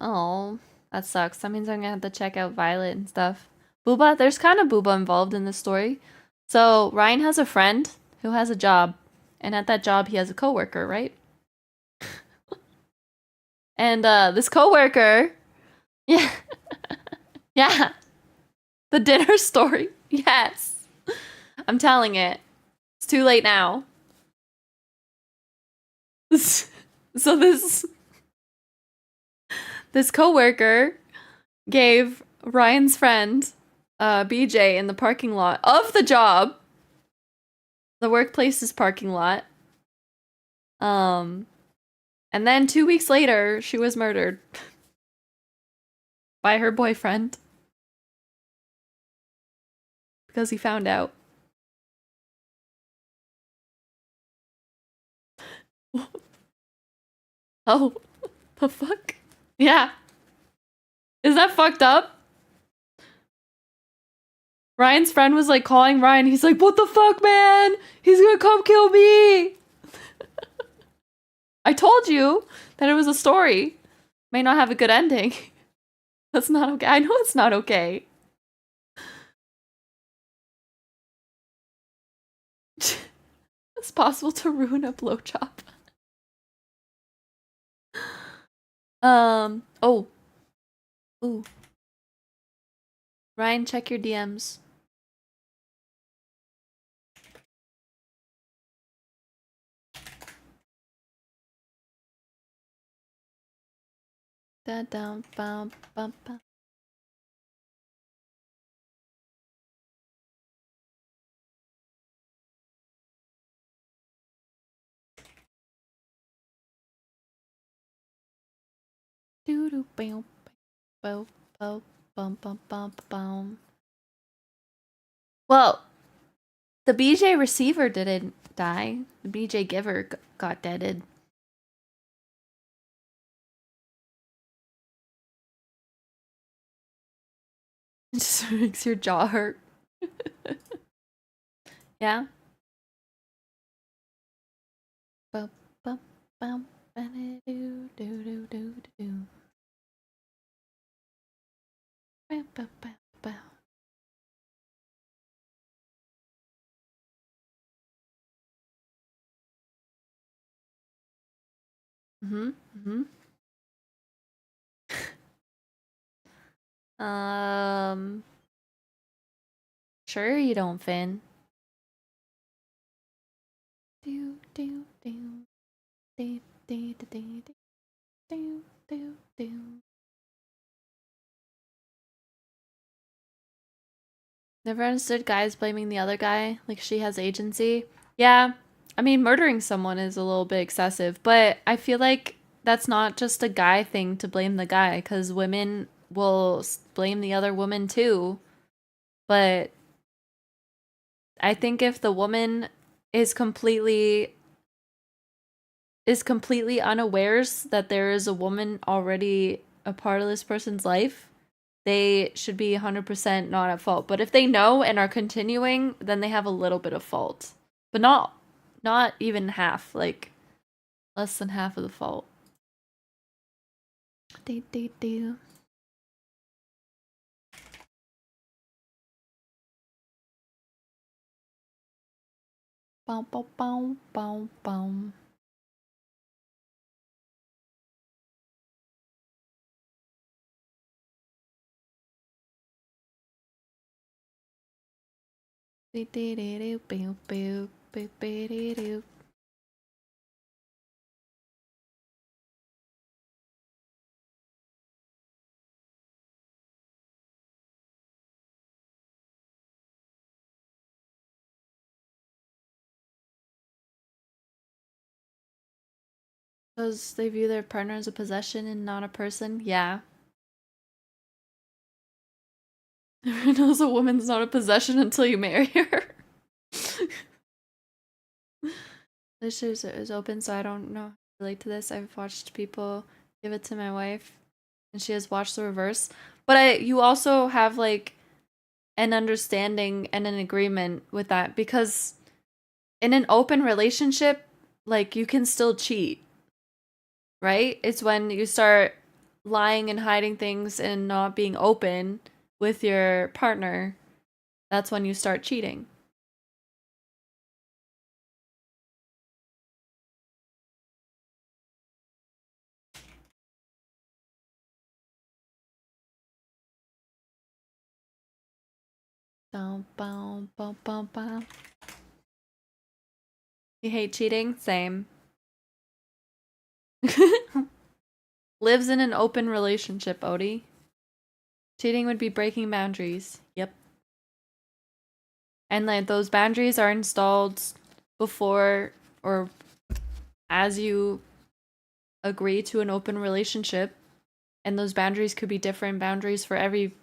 Oh, that sucks. That means I'm gonna have to check out Violet and stuff. Booba? There's kind of Booba involved in this story. So, Ryan has a friend who has a job, and at that job he has a coworker, right? And this coworker, yeah, yeah, the dinner story, yes, I'm telling it. It's too late now. So this coworker gave Ryan's friend, BJ, in the parking lot of the job, the workplace's parking lot. And then 2 weeks later, she was murdered by her boyfriend because he found out. Oh, the fuck? Yeah. Is that fucked up? Ryan's friend was like calling Ryan. He's like, what the fuck, man? He's gonna come kill me. I told you that it was a story. May not have a good ending. That's not okay. I know it's not okay. It's possible to ruin a blowjob. Oh. Ooh. Ryan, check your DMs. Da dum bum bum bum. Well, the BJ receiver didn't die. The BJ giver got deaded. It just makes your jaw hurt. Yeah. Mm-hmm. Mm-hmm. Sure you don't, Finn. Do do do do do do do do do. Never understood guys blaming the other guy like she has agency. Yeah, I mean murdering someone is a little bit excessive, but I feel like that's not just a guy thing to blame the guy, because women will blame the other woman too. But I think if the woman is completely unawares that there is a woman already a part of this person's life, they should be 100% not at fault. But if they know and are continuing, then they have a little bit of fault. But not even half, like less than half of the fault. Do, do, do. Bow, bow, bow, bow, bow. Do, do, do, do, boo, boo, boo, boo, do, do. Because they view their partner as a possession and not a person? Yeah. Everyone knows a woman's not a possession until you marry her. This is open, so I don't know how to relate to this. I've watched people give it to my wife, and she has watched the reverse. But you also have like an understanding and an agreement with that, because in an open relationship, like you can still cheat, right? It's when you start lying and hiding things and not being open with your partner, that's when you start cheating. Bow, bow, bow, bow, bow. You hate cheating? Same. Lives in an open relationship, Odie. Cheating would be breaking boundaries. Yep. And like those boundaries are installed before or as you agree to an open relationship. And those boundaries could be different boundaries for every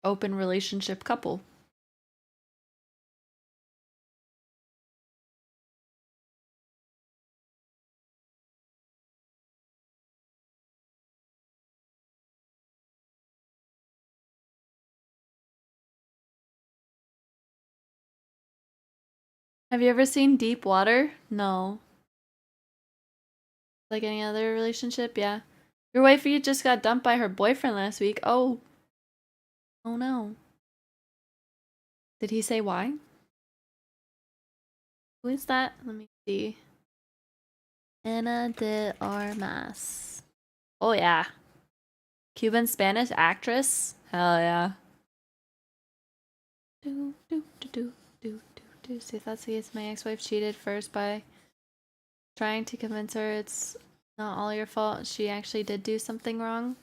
open relationship couple. Have you ever seen Deep Water? No. Like any other relationship? Yeah. Your wifey just got dumped by her boyfriend last week. Oh. Oh no. Did he say why? Who is that? Let me see. Ana de Armas. Oh yeah. Cuban Spanish actress? Hell yeah. Do do do do do do do. So if that's the case, my ex-wife cheated first by trying to convince her it's not all your fault. She actually did do something wrong.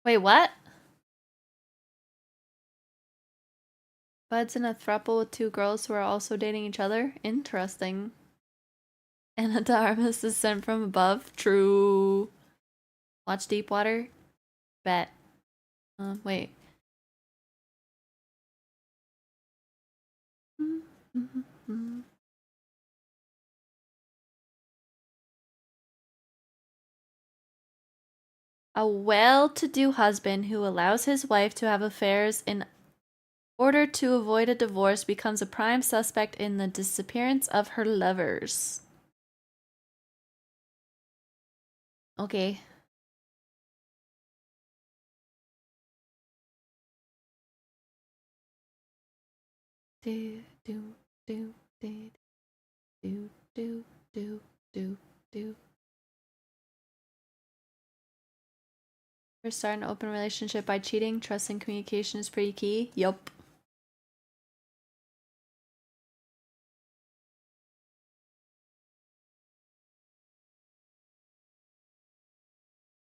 Wait, what? Bud's in a throuple with two girls who are also dating each other? Interesting. And the Dharmas is sent from above. True. Watch Deepwater. Bet. Wait. A well-to-do husband who allows his wife to have affairs in order to avoid a divorce becomes a prime suspect in the disappearance of her lovers. Okay. Do do do do do do do do do. First, start an open relationship by cheating. Trust and communication is pretty key. Yup.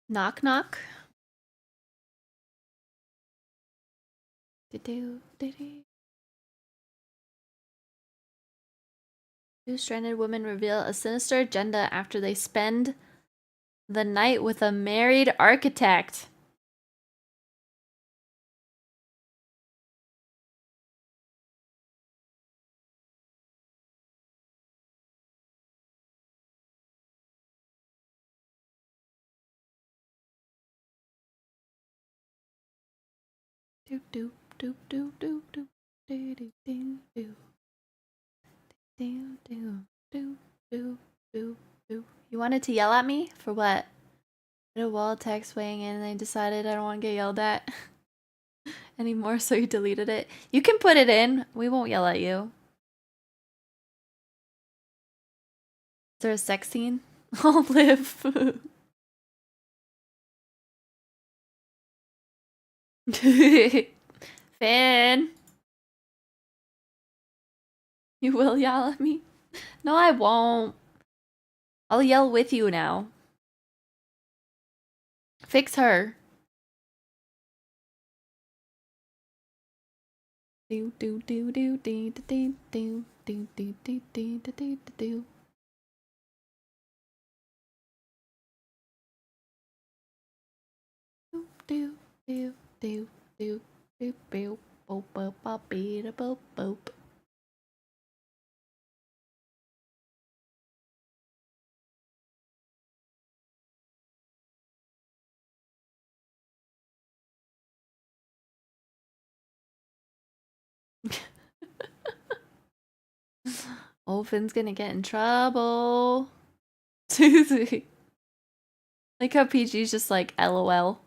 Knock knock. Do do do do. Two stranded women reveal a sinister agenda after they spend the night with a married architect. Do do do do do do do do do do do do do do do do. You wanted to yell at me for what? I had a wall text weighing in and I decided I don't want to get yelled at anymore, so you deleted it. You can put it in. We won't yell at you. Is there a sex scene? I'll live. Finn. You will yell at me? No, I won't. I'll yell with you now. Fix her. Do do do do do do do do do do do do do do. Do do do do do do boop boop boop beep boop boop. Oh, Finn's gonna get in trouble. Like how PG's just like LOL.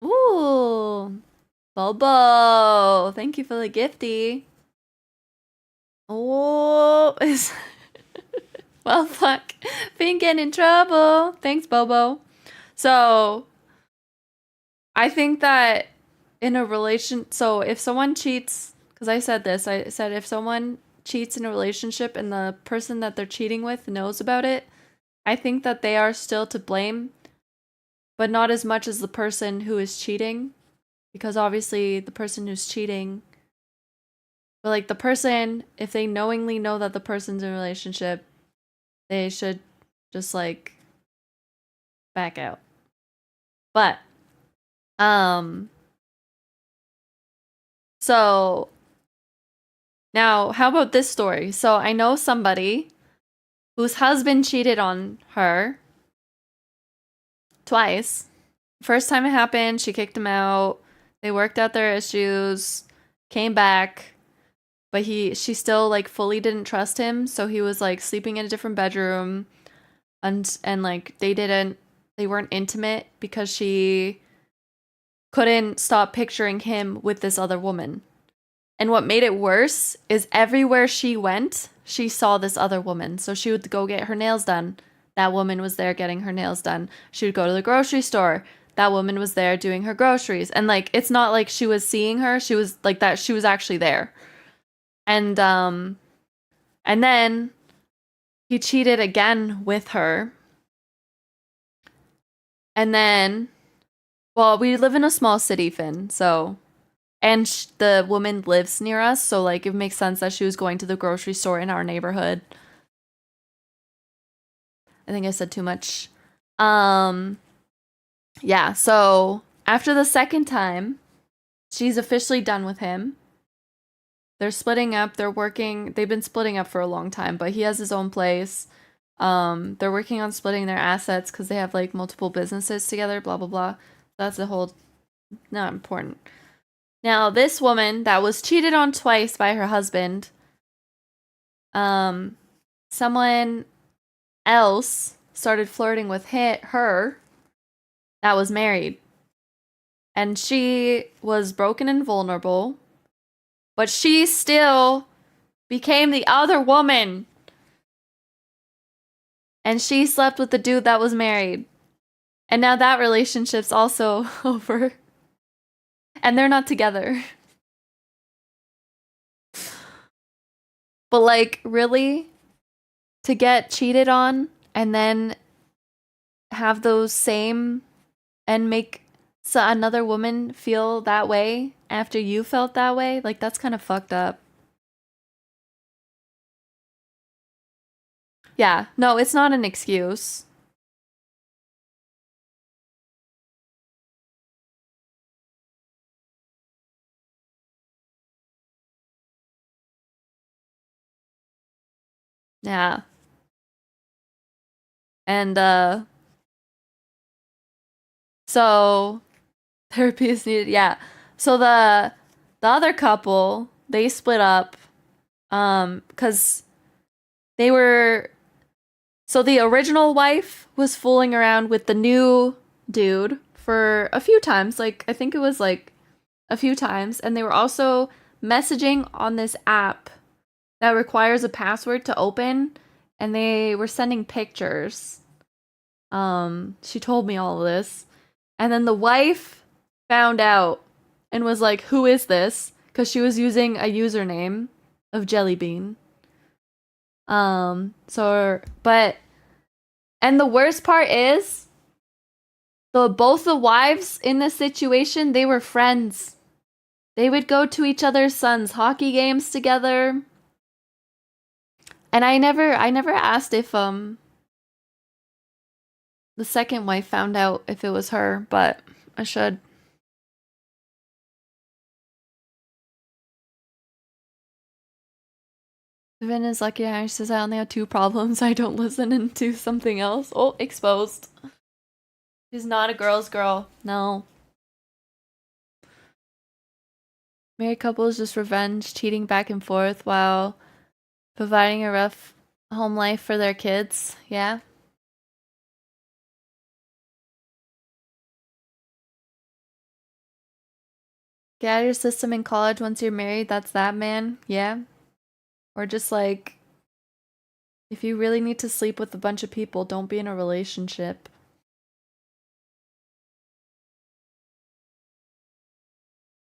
Ooh, Bobo. Thank you for the gifty. Oh, is well, fuck. Finn getting in trouble. Thanks, Bobo. So, I think that in a so if someone cheats, because I said this, I said if someone cheats in a relationship and the person that they're cheating with knows about it, I think that they are still to blame, but not as much as the person who is cheating, because obviously the person who's cheating, but like the person, if they knowingly know that the person's in a relationship, they should just like back out. But so now how about this story? So I know somebody whose husband cheated on her twice. First time it happened, she kicked him out. They worked out their issues, came back, but she still like fully didn't trust him, so he was like sleeping in a different bedroom and like they weren't intimate because she couldn't stop picturing him with this other woman. And what made it worse is everywhere she went, she saw this other woman. So she would go get her nails done. That woman was there getting her nails done. She would go to the grocery store. That woman was there doing her groceries. And like, it's not like she was seeing her. She was like that. She was actually there. And then he cheated again with her. And then Well, we live in a small city, Finn, so. And the woman lives near us, so like it makes sense that she was going to the grocery store in our neighborhood. I think I said too much. Um, yeah, so after the second time, she's officially done with him. They're splitting up. They've been splitting up for a long time, but he has his own place. They're working on splitting their assets because they have like multiple businesses together, blah blah blah. That's a whole not important. Now, this woman that was cheated on twice by her husband, um, someone else started flirting with her that was married. And she was broken and vulnerable, but she still became the other woman. And she slept with the dude that was married. And now that relationship's also over. And they're not together. But like, really? To get cheated on and then have those same and make another woman feel that way after you felt that way? Like, that's kind of fucked up. Yeah, no, it's not an excuse. Yeah. And so therapy is needed. Yeah. So the other couple, they split up cuz they were so the original wife was fooling around with the new dude for a few times. Like I think it was like a few times, and they were also messaging on this app that requires a password to open, and they were sending pictures. She told me all of this. And then the wife found out and was like, "Who is this?" Because she was using a username of Jellybean. But and the worst part is both the wives in this situation, they were friends. They would go to each other's sons' hockey games together. And I never asked if the second wife found out if it was her, but I should. Vin is lucky. She says I only have two problems. I don't listen and do something else. Oh, exposed. She's not a girl's girl. No. Married couples just revenge, cheating back and forth while providing a rough home life for their kids. Yeah. Get out of your system in college once you're married. That's that, man. Yeah. Or just like, if you really need to sleep with a bunch of people, don't be in a relationship.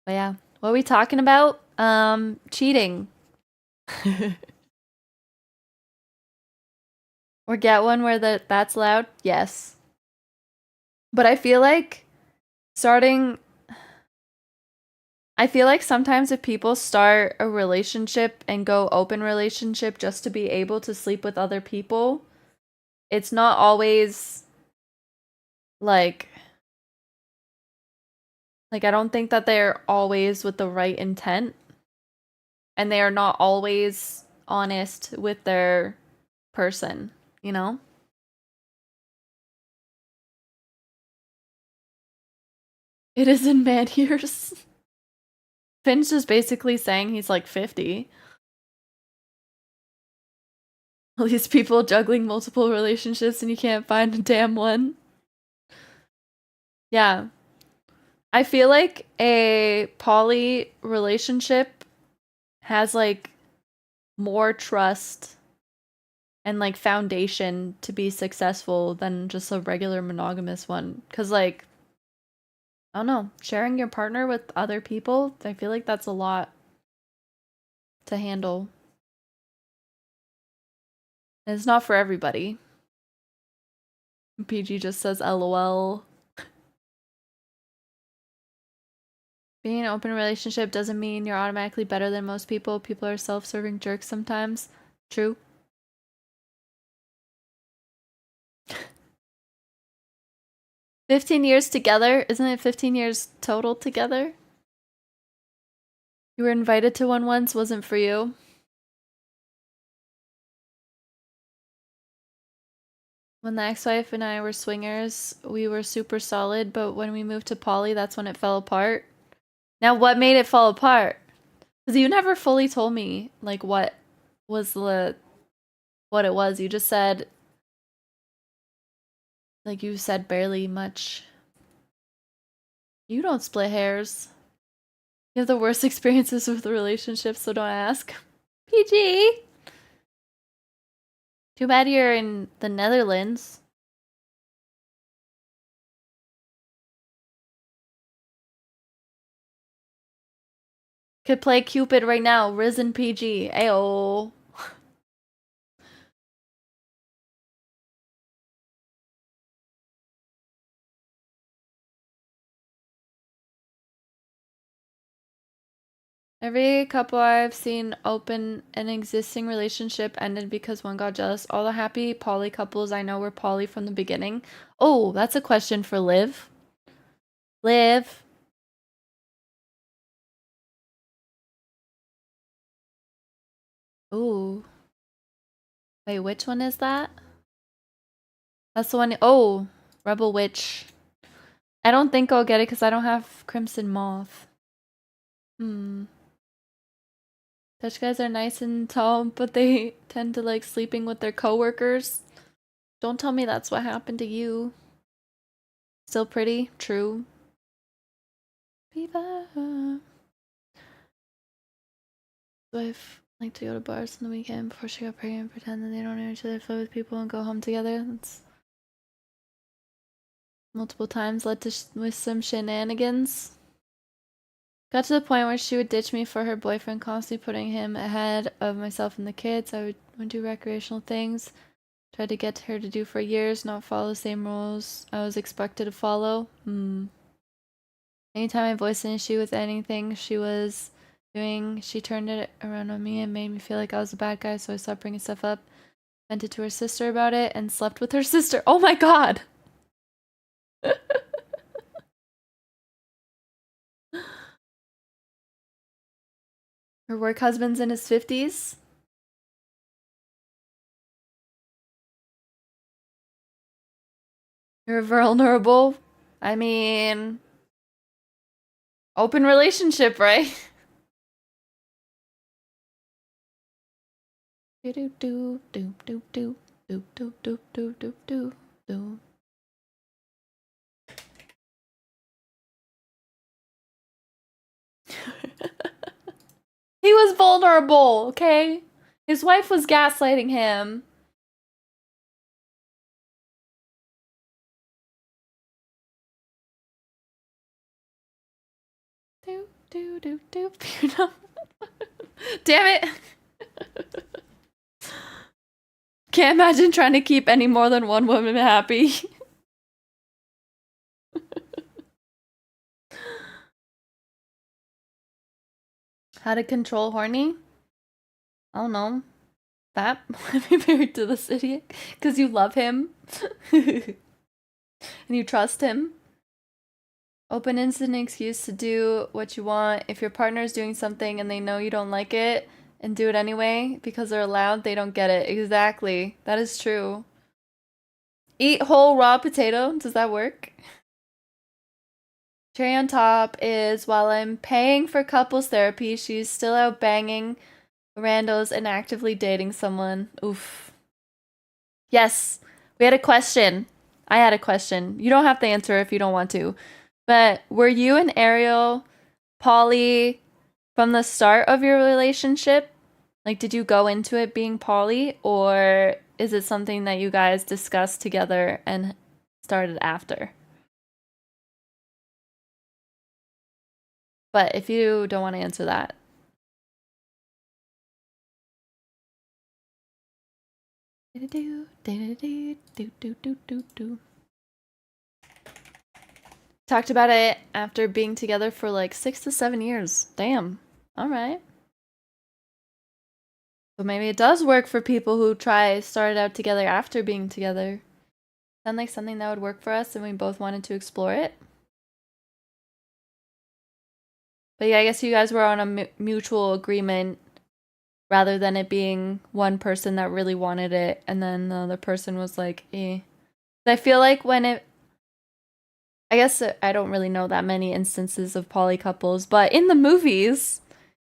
But yeah. What are we talking about? Cheating. Or get one where that's loud? Yes. But starting I feel like sometimes if people start a relationship and go open relationship just to be able to sleep with other people, it's not always like I don't think that they're always with the right intent, and they are not always honest with their person, you know? It is in man years. Finn's just basically saying he's like 50. All these people juggling multiple relationships and you can't find a damn one. Yeah. I feel like a poly relationship has like more trust and like foundation to be successful than just a regular monogamous one. Cause like, I don't know, sharing your partner with other people, I feel like that's a lot to handle. And it's not for everybody. PG just says LOL. Being in an open relationship doesn't mean you're automatically better than most people. People are self-serving jerks sometimes. True. $15 years together? Isn't it 15 years total together? You were invited to one once, wasn't for you. When the ex-wife and I were swingers, we were super solid, but when we moved to poly, that's when it fell apart. Now, what made it fall apart? Because you never fully told me, like, what it was. You just said, like, you said barely much. You don't split hairs. You have the worst experiences with relationships, so don't ask. PG! Too bad you're in the Netherlands. Could play Cupid right now. Risen PG. Ayo. Every couple I've seen open an existing relationship ended because one got jealous. All the happy poly couples I know were poly from the beginning. Oh, that's a question for Liv. Liv. Ooh. Wait, which one is that? That's the one. Oh, Rebel Witch. I don't think I'll get it because I don't have Crimson Moth. Dutch guys are nice and tall, but they tend to like sleeping with their coworkers. Don't tell me that's what happened to you. Still pretty? True. Viva. Wife like to go to bars on the weekend before she got pregnant and pretend that they don't know each other, flirt with people, and go home together. That's multiple times led to with some shenanigans. Got to the point where she would ditch me for her boyfriend, constantly putting him ahead of myself and the kids. I would do recreational things. Tried to get her to do for years, not follow the same rules I was expected to follow. Anytime I voiced an issue with anything she was doing, she turned it around on me and made me feel like I was a bad guy, so I stopped bringing stuff up. Vented to her sister about it and slept with her sister. Oh my god! Her work husband's in his 50s. You're vulnerable. I mean, open relationship, right? Do do do do do do do do do do do do. He was vulnerable, okay? His wife was gaslighting him. Do do do do. Damn it! Can't imagine trying to keep any more than one woman happy. How to control horny? I don't know. That be married to this idiot because you love him and you trust him. Open is an excuse to do what you want. If your partner is doing something and they know you don't like it and do it anyway because they're allowed, they don't get it. Exactly. That is true. Eat whole raw potato. Does that work? Cherry on top is while I'm paying for couples therapy, she's still out banging randos and actively dating someone. Oof. Yes, we had a question. I had a question. You don't have to answer if you don't want to. But were you and Ariel poly from the start of your relationship? Like, did you go into it being poly, or is it something that you guys discussed together and started after? But if you don't want to answer that, Talked about it after being together for like 6 to 7 years. Damn. All right. But maybe it does work for people who started out together after being together. Sound like something that would work for us and we both wanted to explore it. But yeah, I guess you guys were on a mutual agreement rather than it being one person that really wanted it and then the other person was like, eh. I feel like I guess I don't really know that many instances of poly couples, but in the movies,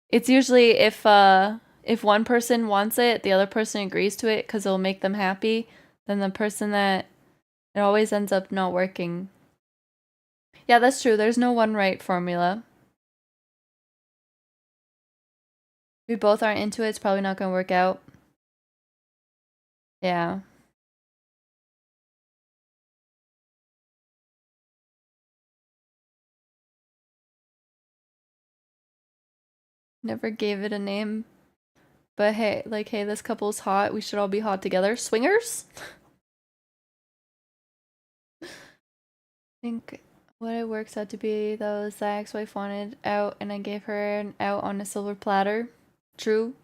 it's usually if one person wants it, the other person agrees to it because it'll make them happy, then the person that it always ends up not working. Yeah, that's true. There's no one right formula. If we both aren't into it, it's probably not gonna work out. Yeah. Never gave it a name. But hey, like, hey, this couple's hot. We should all be hot together. Swingers? I think what it works out to be, though, is that ex-wife wanted out and I gave her an out on a silver platter. True.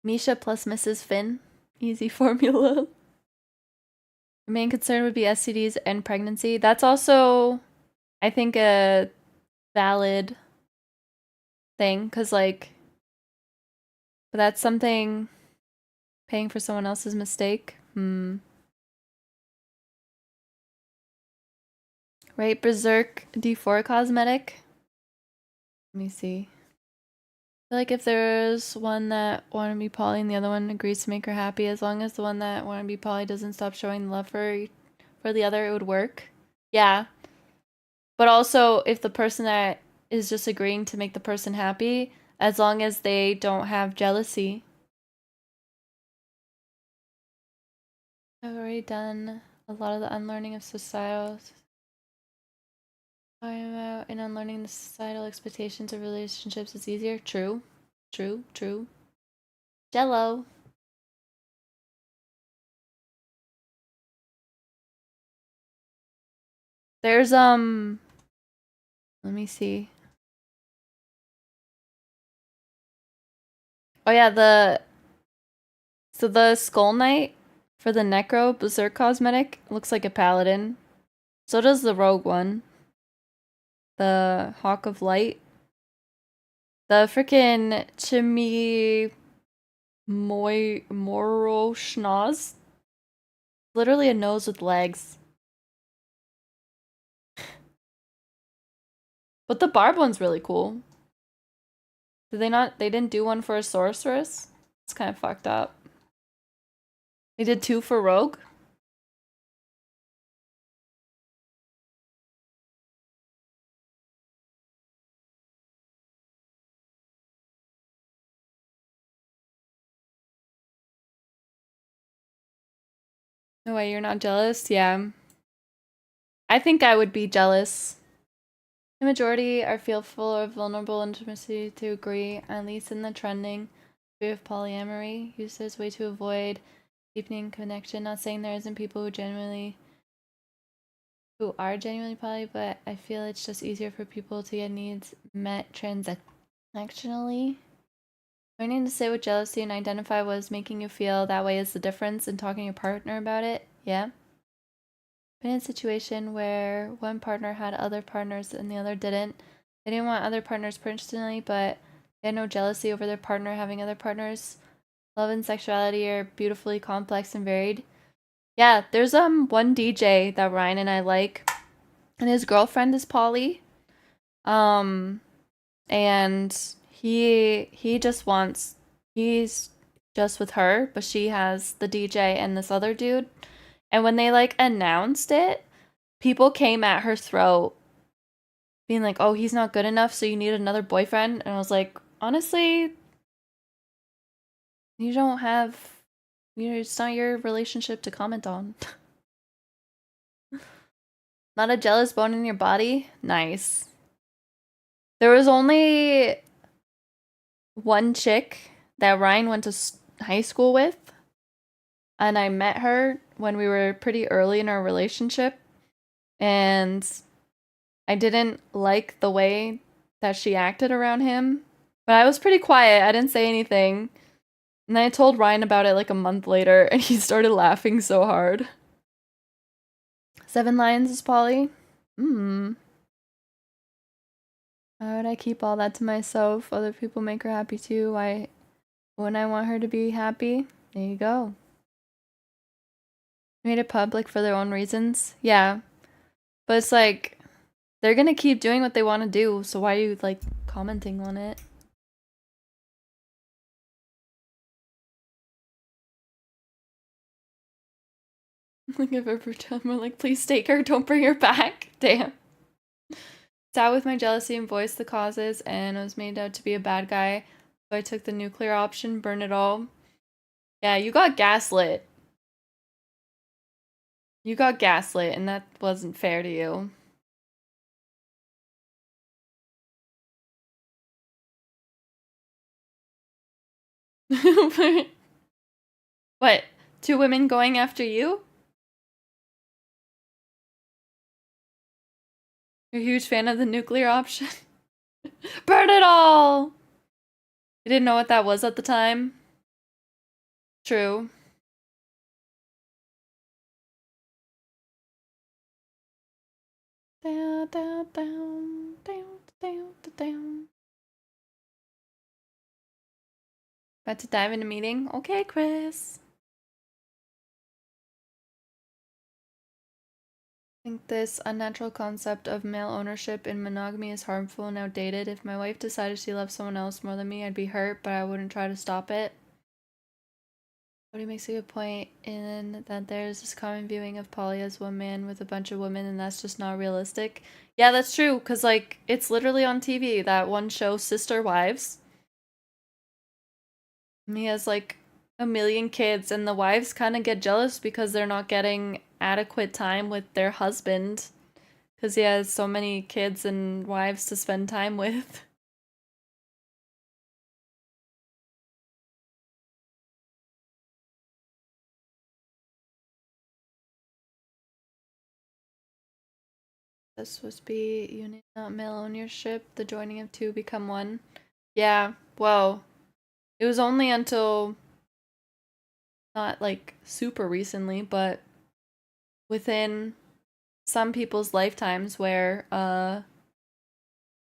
Misha plus Mrs. Finn. Easy formula. The main concern would be STDs and pregnancy. That's also, I think, a valid thing, because, like, that's something paying for someone else's mistake. Right, Berserk D4 cosmetic. Let me see. I feel like if there's one that wanted to be poly and the other one agrees to make her happy, as long as the one that wanted to be poly doesn't stop showing love for the other, it would work. Yeah. But also, if the person that is just agreeing to make the person happy, as long as they don't have jealousy. I've already done a lot of the unlearning of societal. I'm out and unlearning the societal expectations of relationships is easier. True. True. True. Jello. There's let me see. Oh yeah, the Skull Knight for the Necro Berserk cosmetic looks like a paladin. So does the Rogue one. The Hawk of Light. The freaking Moro Schnoz. Literally a nose with legs. But the Barb one's really cool. Did they didn't do one for a sorceress? It's kind of fucked up. They did 2 for Rogue? No way, you're not jealous? Yeah. I think I would be jealous. The majority are fearful of vulnerable intimacy to agree, at least in the trending view of polyamory, used as a way to avoid deepening connection. Not saying there isn't people who are genuinely poly, but I feel it's just easier for people to get needs met transactionally. Learning to sit with jealousy and identify what is making you feel that way is the difference in talking to your partner about it. Yeah. Been in a situation where one partner had other partners and the other didn't. They didn't want other partners personally, but they had no jealousy over their partner having other partners. Love and sexuality are beautifully complex and varied. Yeah, there's one DJ that Ryan and I like, and his girlfriend is poly. And he just wants he's just with her, but she has the DJ and this other dude. And when they like announced it, people came at her throat being like, "Oh, he's not good enough, so you need another boyfriend." And I was like, "Honestly, you don't have it's not your relationship to comment on." Not a jealous bone in your body? Nice. There was only one chick that Ryan went to high school with, and I met her when we were pretty early in our relationship, and I didn't like the way that she acted around him. But I was pretty quiet. I didn't say anything. And then I told Ryan about it like a month later, and he started laughing so hard. 7 lions is Polly? Hmm. Why would I keep all that to myself? Other people make her happy too. Why wouldn't I want her to be happy? There you go. Made it public for their own reasons. Yeah. But it's like, they're gonna keep doing what they want to do, so why are you, like, commenting on it? Like, if ever time we're like, please take her, don't bring her back. Damn. Sat with my jealousy and voiced the causes, and was made out to be a bad guy. So I took the nuclear option, burn it all. Yeah, you got gaslit. You got gaslit, and that wasn't fair to you. What? 2 women going after you? You're a huge fan of the nuclear option? Burn it all! You didn't know what that was at the time? True. Down, down, down, down, down, down. About to dive into meeting? Okay, Chris. I think this unnatural concept of male ownership in monogamy is harmful and outdated. If my wife decided she loved someone else more than me, I'd be hurt, but I wouldn't try to stop it. Cody makes a good point in that there's this common viewing of poly as one man with a bunch of women, and that's just not realistic. Yeah, that's true, because, like, it's literally on TV, that one show, Sister Wives. He has, like, a million kids, and the wives kind of get jealous because they're not getting adequate time with their husband, because he has so many kids and wives to spend time with. This supposed to be unit, not male ownership. The joining of 2 become 1. Yeah, well, it was only until not like super recently, but within some people's lifetimes where a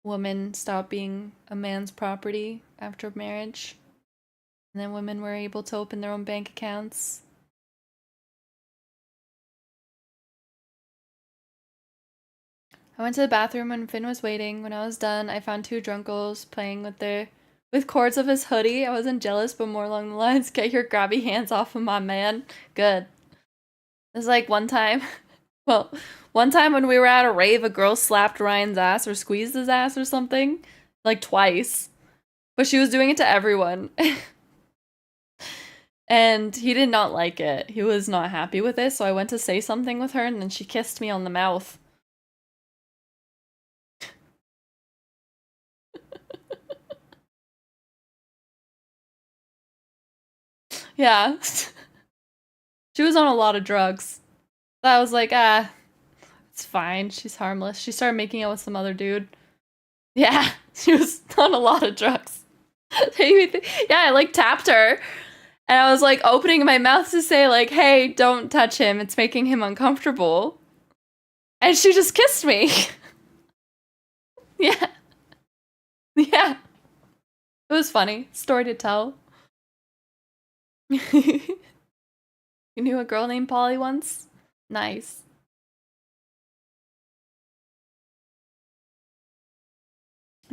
woman stopped being a man's property after marriage, and then women were able to open their own bank accounts. I went to the bathroom when Finn was waiting. When I was done, I found 2 drunkles playing with cords of his hoodie. I wasn't jealous, but more along the lines, get your grabby hands off of my man. Good. There's like one time, well, one time when we were at a rave, a girl slapped Ryan's ass or squeezed his ass or something, like twice. But she was doing it to everyone. And he did not like it. He was not happy with it, so I went to say something with her, and then she kissed me on the mouth. Yeah. She was on a lot of drugs. So I was like, it's fine. She's harmless. She started making out with some other dude. Yeah, she was on a lot of drugs. Yeah, I like tapped her. And I was like opening my mouth to say, like, hey, don't touch him. It's making him uncomfortable. And she just kissed me. Yeah. Yeah. It was funny. Story to tell. You knew a girl named Polly once? Nice.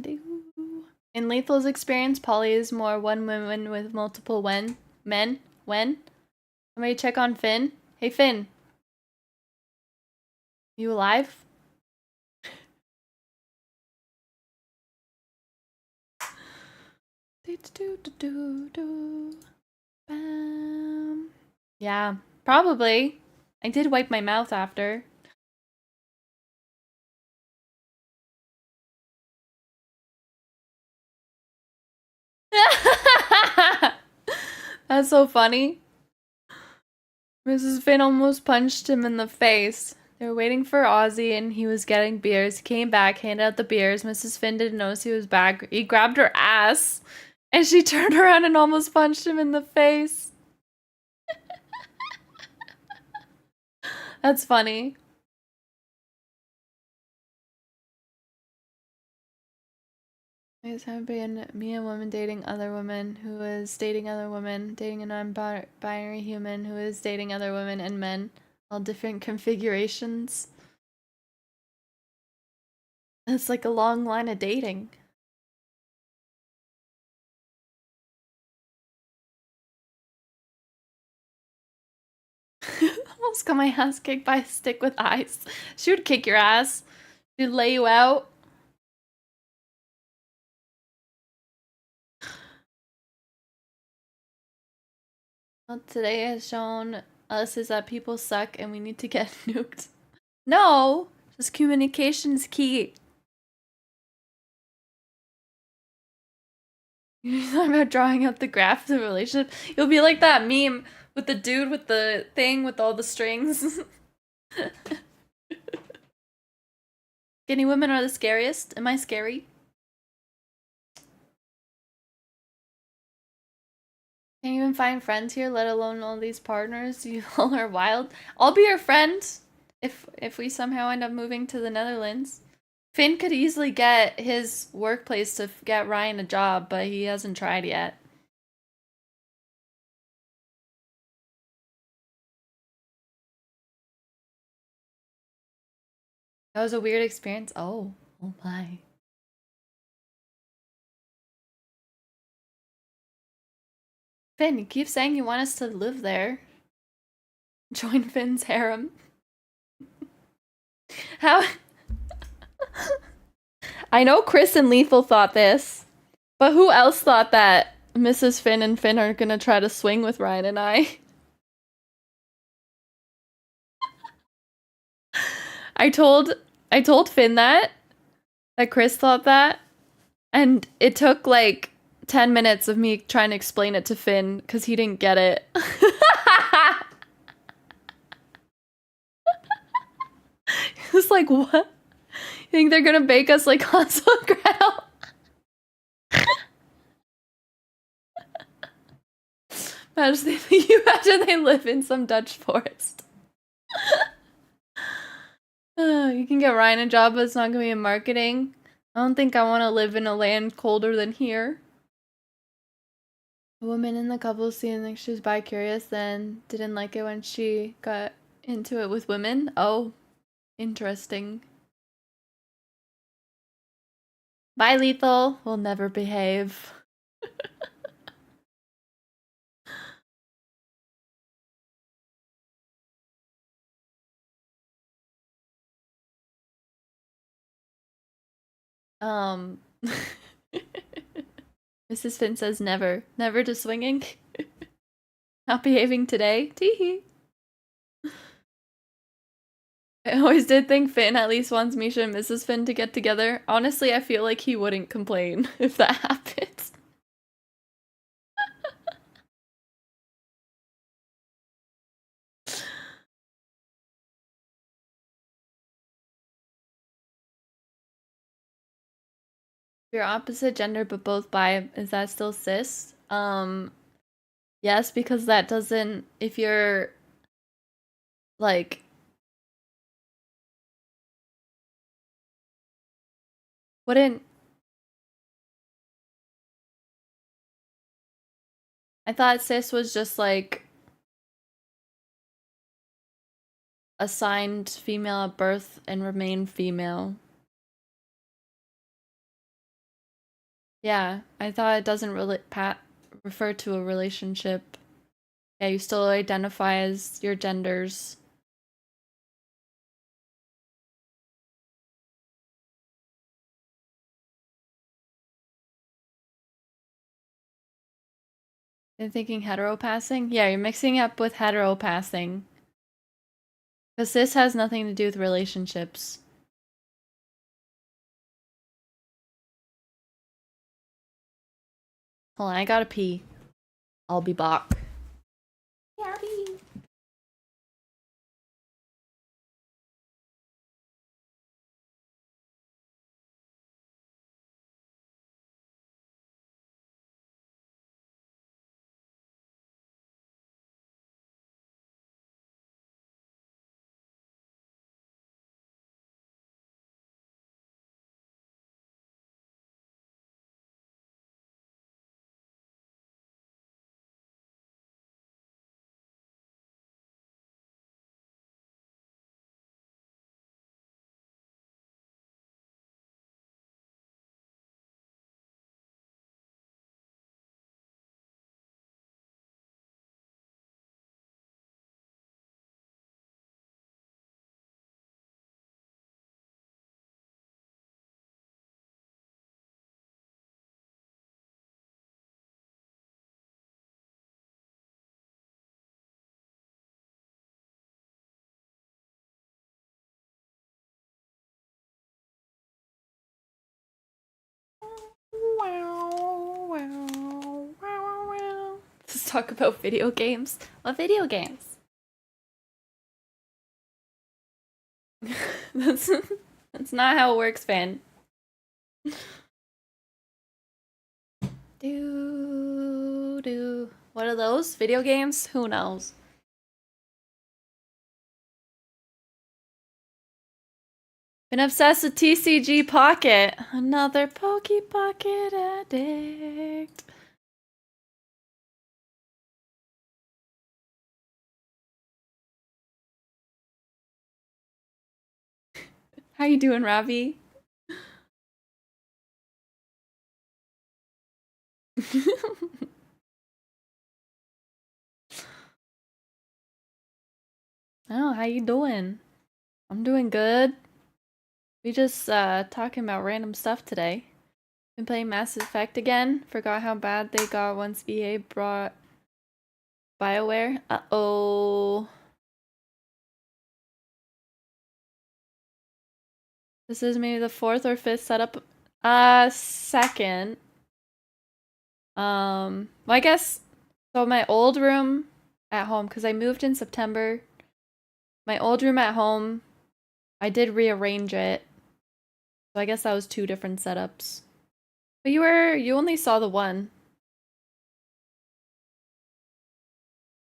In Lethal's experience, Polly is more one woman with multiple men. When? Somebody check on Finn. Hey, Finn. You alive? Yeah, probably. I did wipe my mouth after. That's so funny. Mrs. Finn almost punched him in the face. They were waiting for Ozzy and he was getting beers. He came back, handed out the beers. Mrs. Finn didn't notice he was back. He grabbed her ass and she turned around and almost punched him in the face. That's funny. Is been me a woman dating other women who is dating other women, dating a non-binary human who is dating other women and men, all different configurations. It's like a long line of dating. Almost got my ass kicked by a stick with eyes. She would kick your ass. She'd lay you out. Well, today has shown us is that people suck and we need to get nuked. No, just communication is key. You're talking about drawing out the graph of the relationship. You'll be like that meme with the dude with the thing with all the strings. Skinny women are the scariest. Am I scary? Can't even find friends here, let alone all these partners. You all are wild. I'll be your friend if we somehow end up moving to the Netherlands. Finn could easily get his workplace to get Ryan a job, but he hasn't tried yet. That was a weird experience. Oh my. Finn, you keep saying you want us to live there. Join Finn's harem. How? I know Chris and Lethal thought this, but who else thought that Mrs. Finn and Finn are gonna try to swing with Ryan and I? I told Finn that Chris thought that, and it took like 10 minutes of me trying to explain it to Finn because he didn't get it. He was like, what? You think they're gonna bake us like Hansel and Gretel? Imagine they live in some Dutch forest. You can get Ryan a job, but it's not gonna be in marketing. I don't think I want to live in a land colder than here. A woman in the couple seemed like she was bi-curious, then didn't like it when she got into it with women. Oh, interesting. Bye, Lethal. We'll never behave. Mrs. Finn says never. Never to swinging. Not behaving today. Teehee. I always did think Finn at least wants Misha and Mrs. Finn to get together. Honestly, I feel like he wouldn't complain if that happens. You're opposite gender but both bi, is that still cis? Yes, because that doesn't, if you're like wouldn't, I thought cis was just like assigned female at birth and remain female. Yeah, I thought it doesn't really refer to a relationship. Yeah, you still identify as your genders. You're thinking hetero passing? Yeah, you're mixing up with hetero passing. Because cis has nothing to do with relationships. Hold on, I gotta pee. I'll be back. Let's talk about video games. What video games? that's that's not how it works, fan. Do. What are those? Video games? Who knows? Been obsessed with TCG Pocket. Another Poke Pocket addict. How you doing, Ravi? Oh, how you doing? I'm doing good. We just talking about random stuff today. Been playing Mass Effect again. Forgot how bad they got once EA brought BioWare. Uh-oh. This is maybe the 4th or 5th setup. Second. Well, I guess, so my old room at home, because I moved in September. My old room at home, I did rearrange it. So I guess that was 2 different setups. But you only saw the one.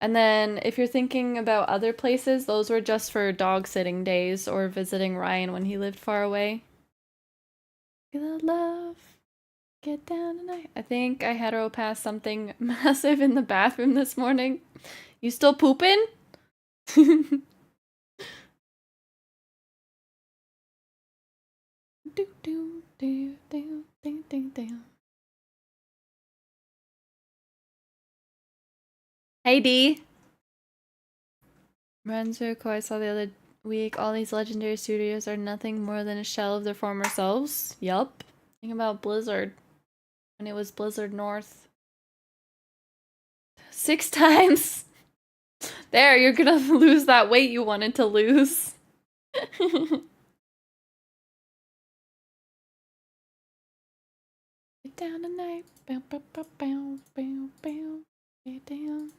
And then if you're thinking about other places, those were just for dog sitting days or visiting Ryan when he lived far away. Good love. Get down tonight. I think I hetero passed something massive in the bathroom this morning. You still pooping? Hey D. Renzo, I saw the other week. All these legendary studios are nothing more than a shell of their former selves. Yup. Think about Blizzard. When it was Blizzard North. 6 times. There, you're gonna lose that weight you wanted to lose. Get down tonight. Bow, bow, bow, bow, bow, bow. Get down.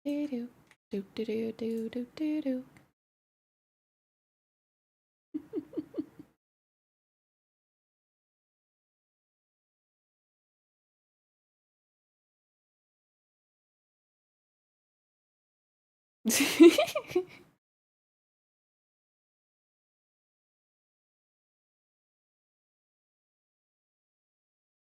Do do do do do do do do.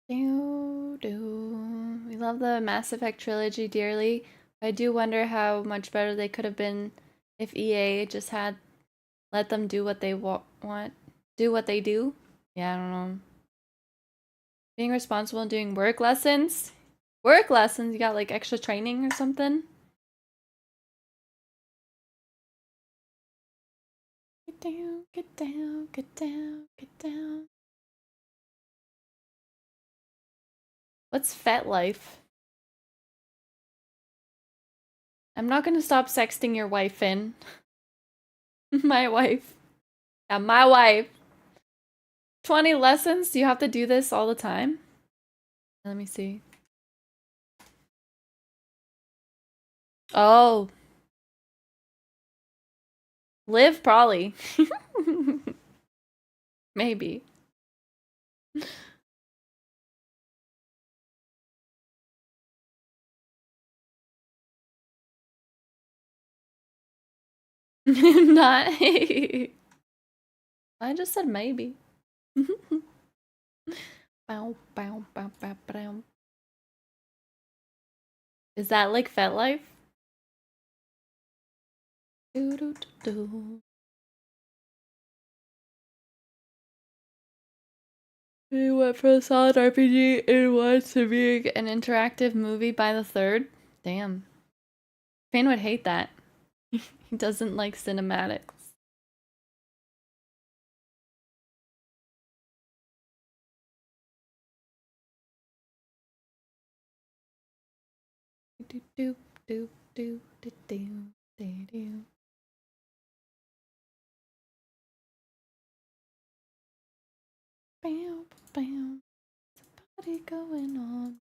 Do do. We love the Mass Effect trilogy dearly. I do wonder how much better they could have been if EA just had let them do what they want, do what they do. Yeah, I don't know. Being responsible and doing work lessons. Work lessons? You got like extra training or something? Get down, get down, get down, get down. What's Fet Life? I'm not gonna stop sexting your wife, Finn. My wife. Yeah, my wife. 20 lessons? Do you have to do this all the time? Let me see. Oh. Live, probably. Maybe. Not. I just said maybe. Bow, bow, bow, bow, bow. Is that like Fet Life? Do, do, do, do. We went from a solid RPG in one to being an interactive movie by the third. Damn. Fane would hate that. He doesn't like cinematics. Do do do do do do do do. Bam, bam. There's a party going on.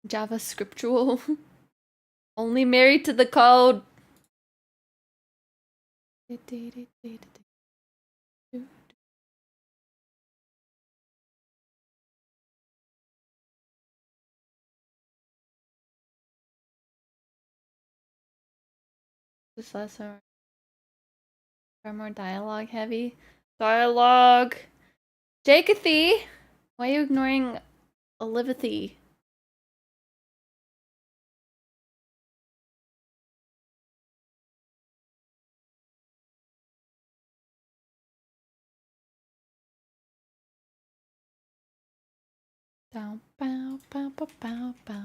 JavaScriptual. Only married to the code. This lesson are more dialogue heavy. Dialogue. Jacathy! Why are you ignoring Olivothy? Bow, bow, bow, bow, bow, bow.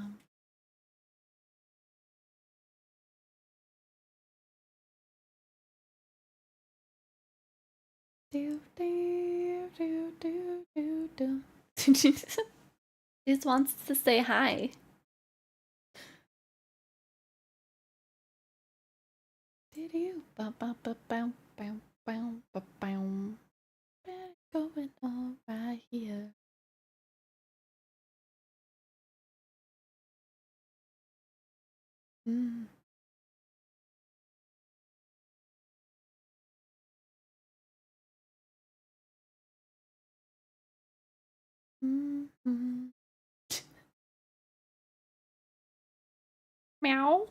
Do, do, do, do, do, do. She just wants to say hi. Did you? Bow, bow, bow, bow, bow, bow, bow, bow. Better going on right here. Mm. Mm-hmm. Meow.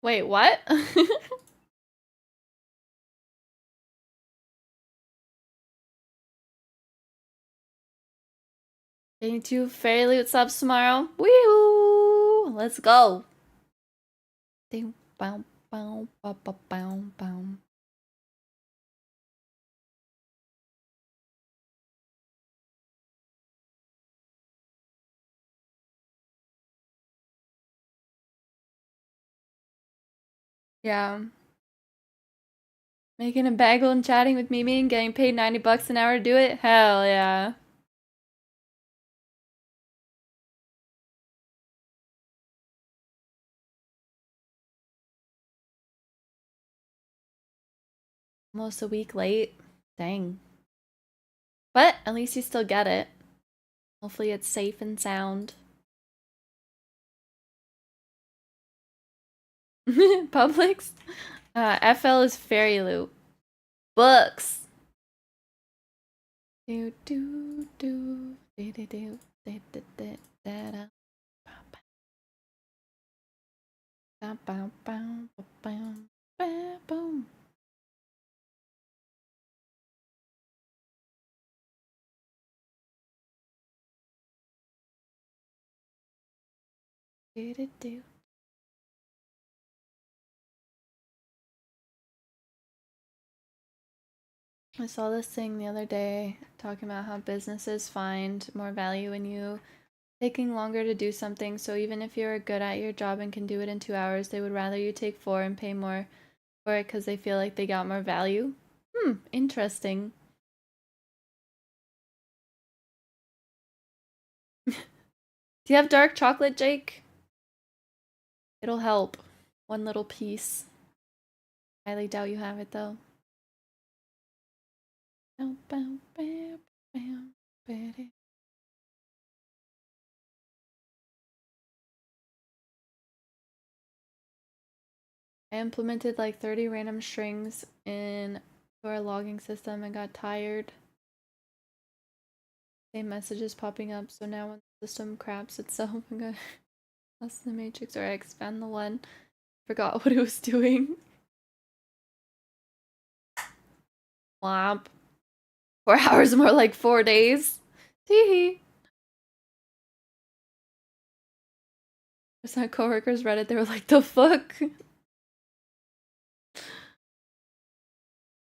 Wait, what? Getting to Fairy Loot subs tomorrow. Woo! Let's go. Bow, bow, bow, bow, bow, bow. Yeah. Making a bagel and chatting with Mimi and getting paid 90 bucks an hour to do it? Hell yeah. Almost a week late. Dang. But at least you still get it. Hopefully it's safe and sound. Publix? FL is Fairy Loot. Books! Do do do do do do do do do da da bow bow bow bow bow boom. Do do do. I saw this thing the other day talking about how businesses find more value in you taking longer to do something, so even if you're good at your job and can do it in 2 hours, they would rather you take 4 and pay more for it because they feel like they got more value. Interesting. Do you have dark chocolate, Jake? It'll help. One little piece. Highly doubt you have it though. Bow, bow, bow, bow, bow. I implemented like 30 random strings in our logging system and got tired. Same messages popping up, so now when the system craps itself, I'm gonna less the matrix or I expand the one. Forgot what it was doing. Womp. 4 hours more like 4 days. Teehee. There's some coworkers read it, they were like, the fuck?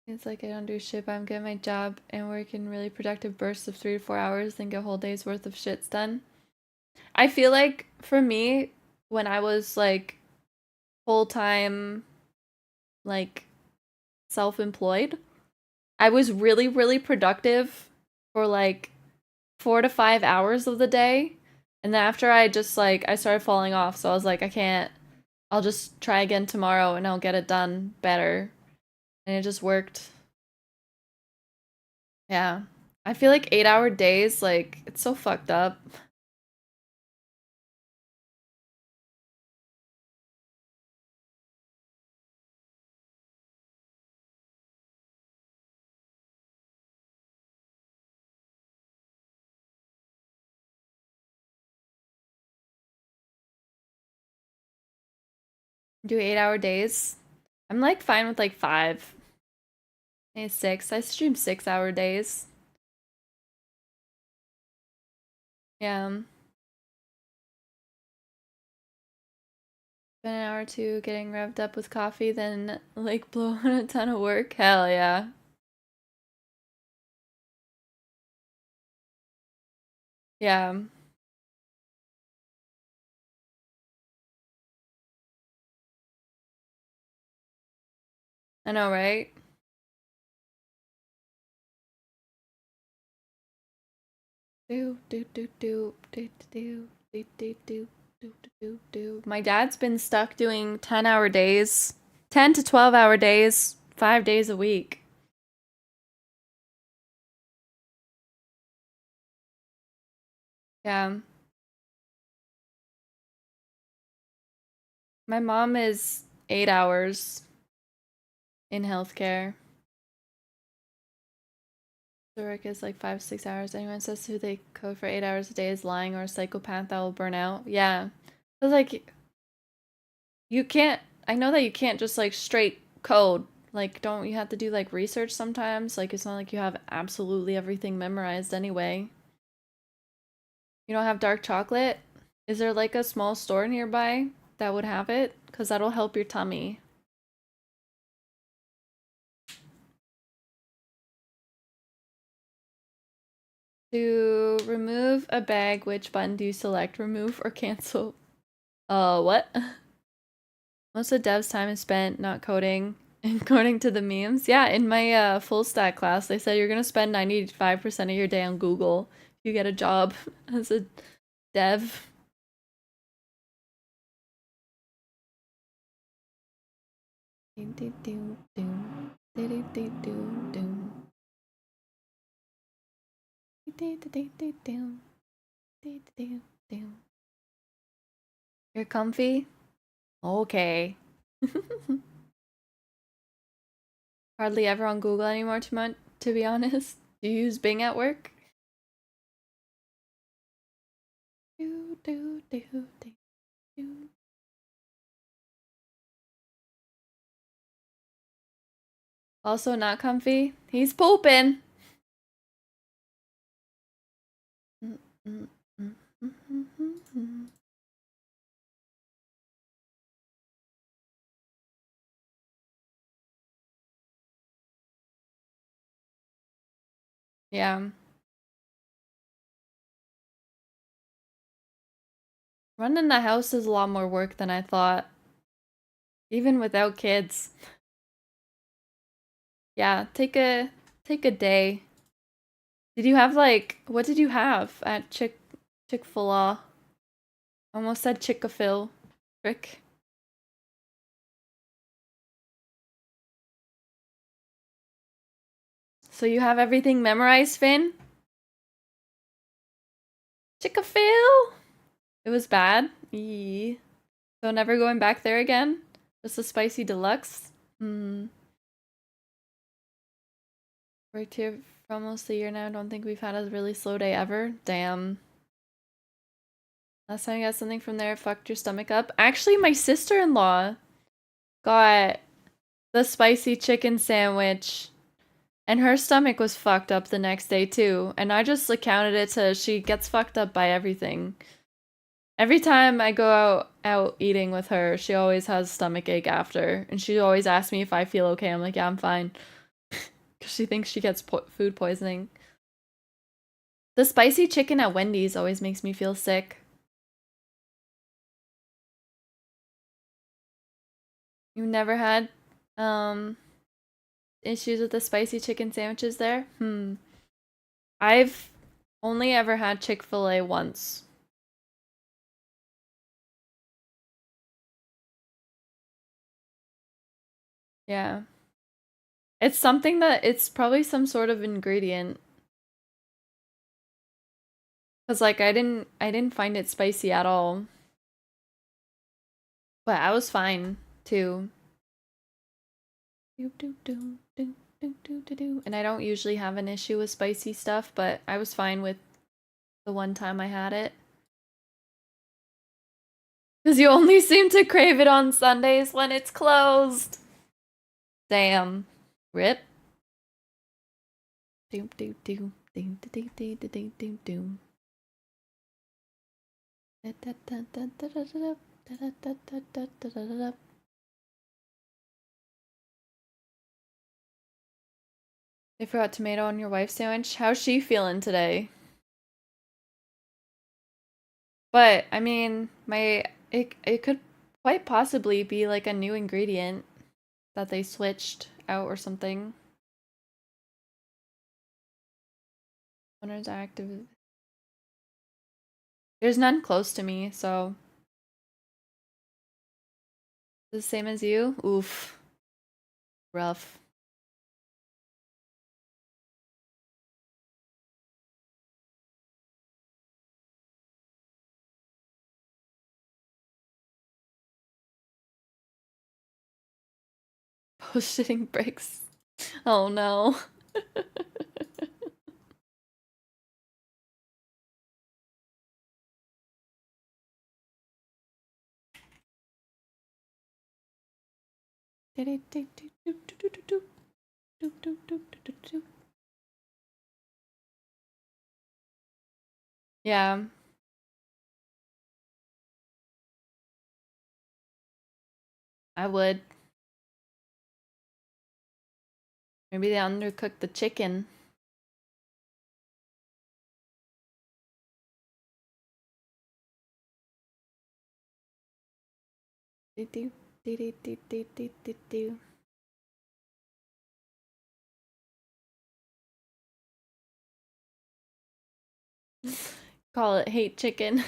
It's like I don't do shit, but I'm good at my job and work in really productive bursts of 3 to 4 hours, then get a whole day's worth of shits done. I feel like for me, when I was like full-time, like self-employed, I was really, really productive for like 4 to 5 hours of the day. And then after I just like I started falling off, so I was like, I can't. I'll just try again tomorrow and I'll get it done better. And it just worked. Yeah. I feel like 8-hour days, like, it's so fucked up. Do 8-hour days. I'm like fine with like 5. Maybe 6. I stream 6-hour days. Yeah. Spend an hour or two getting revved up with coffee, then like blow on a ton of work. Hell yeah. Yeah. I know, right? Do do do do do do do do do do do do. My dad's been stuck doing 10-hour days, 10 to 12-hour days, 5 days a week. Yeah. My mom is 8 hours in healthcare. The work is like 5 to 6 hours. Anyone says who they code for 8 hours a day is lying or a psychopath that will burn out. Yeah. But like you can't I know that you can't just like straight code. Like don't you have to do like research sometimes? Like it's not like you have absolutely everything memorized anyway. You don't have dark chocolate? Is there like a small store nearby that would have it? Because that'll help your tummy. To remove a bag, which button do you select? Remove or cancel? What? Most of dev's time is spent not coding and coding to the memes. Yeah, in my full stack class, they said you're gonna spend 95% of your day on Google if you get a job as a dev. You're comfy? Okay. Hardly ever on Google anymore, to be honest. Do you use Bing at work? Do, do, do, do, do. Also not comfy. He's pooping. Yeah. Running the house is a lot more work than I thought. Even without kids. Yeah, take a day. Did you have like what did you have at Chick-fil-A? Almost said Chick-a-Fil. Frick. So you have everything memorized, Finn? Chick-a-Fil? It was bad. Eee. So never going back there again? Just a spicy deluxe? Hmm. Worked here for almost a year now. I don't think we've had a really slow day ever. Damn. Last time you got something from there, fucked your stomach up. Actually, my sister-in-law got the spicy chicken sandwich and her stomach was fucked up the next day too. And I just accounted it to she gets fucked up by everything. Every time I go out eating with her, she always has stomach ache after. And she always asks me if I feel okay. I'm like, yeah, I'm fine. Because she thinks she gets food poisoning. The spicy chicken at Wendy's always makes me feel sick. You've never had issues with the spicy chicken sandwiches there? I've Only ever had Chick-fil-A once. Yeah. It's something that it's probably some sort of ingredient. Cause like I didn't find it spicy at all. But I was fine too. And I don't usually have an issue with spicy stuff, but I was fine with the one time I had it. Because you only seem to crave it on Sundays when it's closed. Damn. Rip. Doom doom doom doom doom doom doom doom doom. They forgot tomato on your wife's sandwich. How's she feeling today? But I mean, it could quite possibly be like a new ingredient that they switched out or something. Owners active. There's none close to me, so the same as you. Oof, rough. Post-shitting breaks. Oh no. Yeah, I would. Maybe they undercooked the chicken. Call it hate chicken.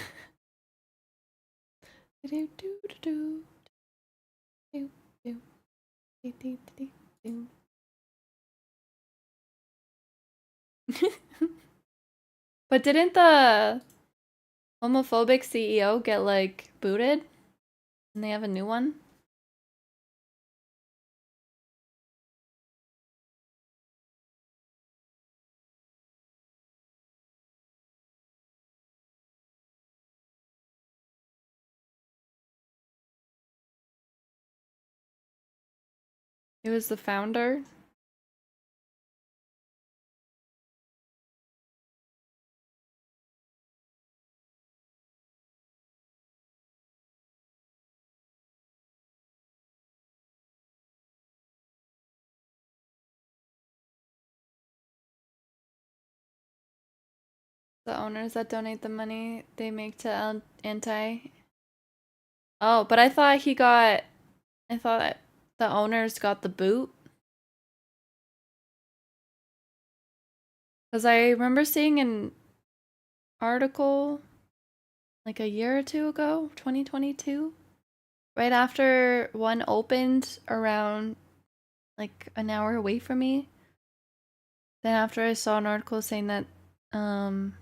But didn't the homophobic CEO get like booted? And they have a new one? It was the founder. The owners that donate the money they make to anti. Oh, but I thought the owners got the boot. Because I remember seeing an article like a year or two ago, 2022, right after one opened around like an hour away from me. Then after I saw an article saying that um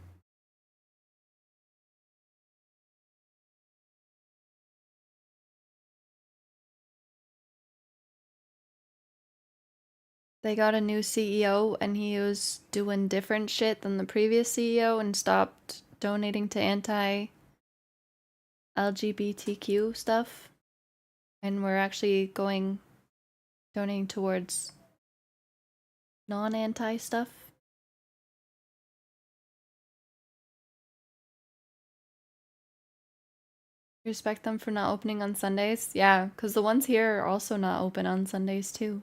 they got a new CEO and he was doing different shit than the previous CEO and stopped donating to anti LGBTQ stuff. And we're actually donating towards non-anti stuff. Respect them for not opening on Sundays. Yeah, because the ones here are also not open on Sundays too.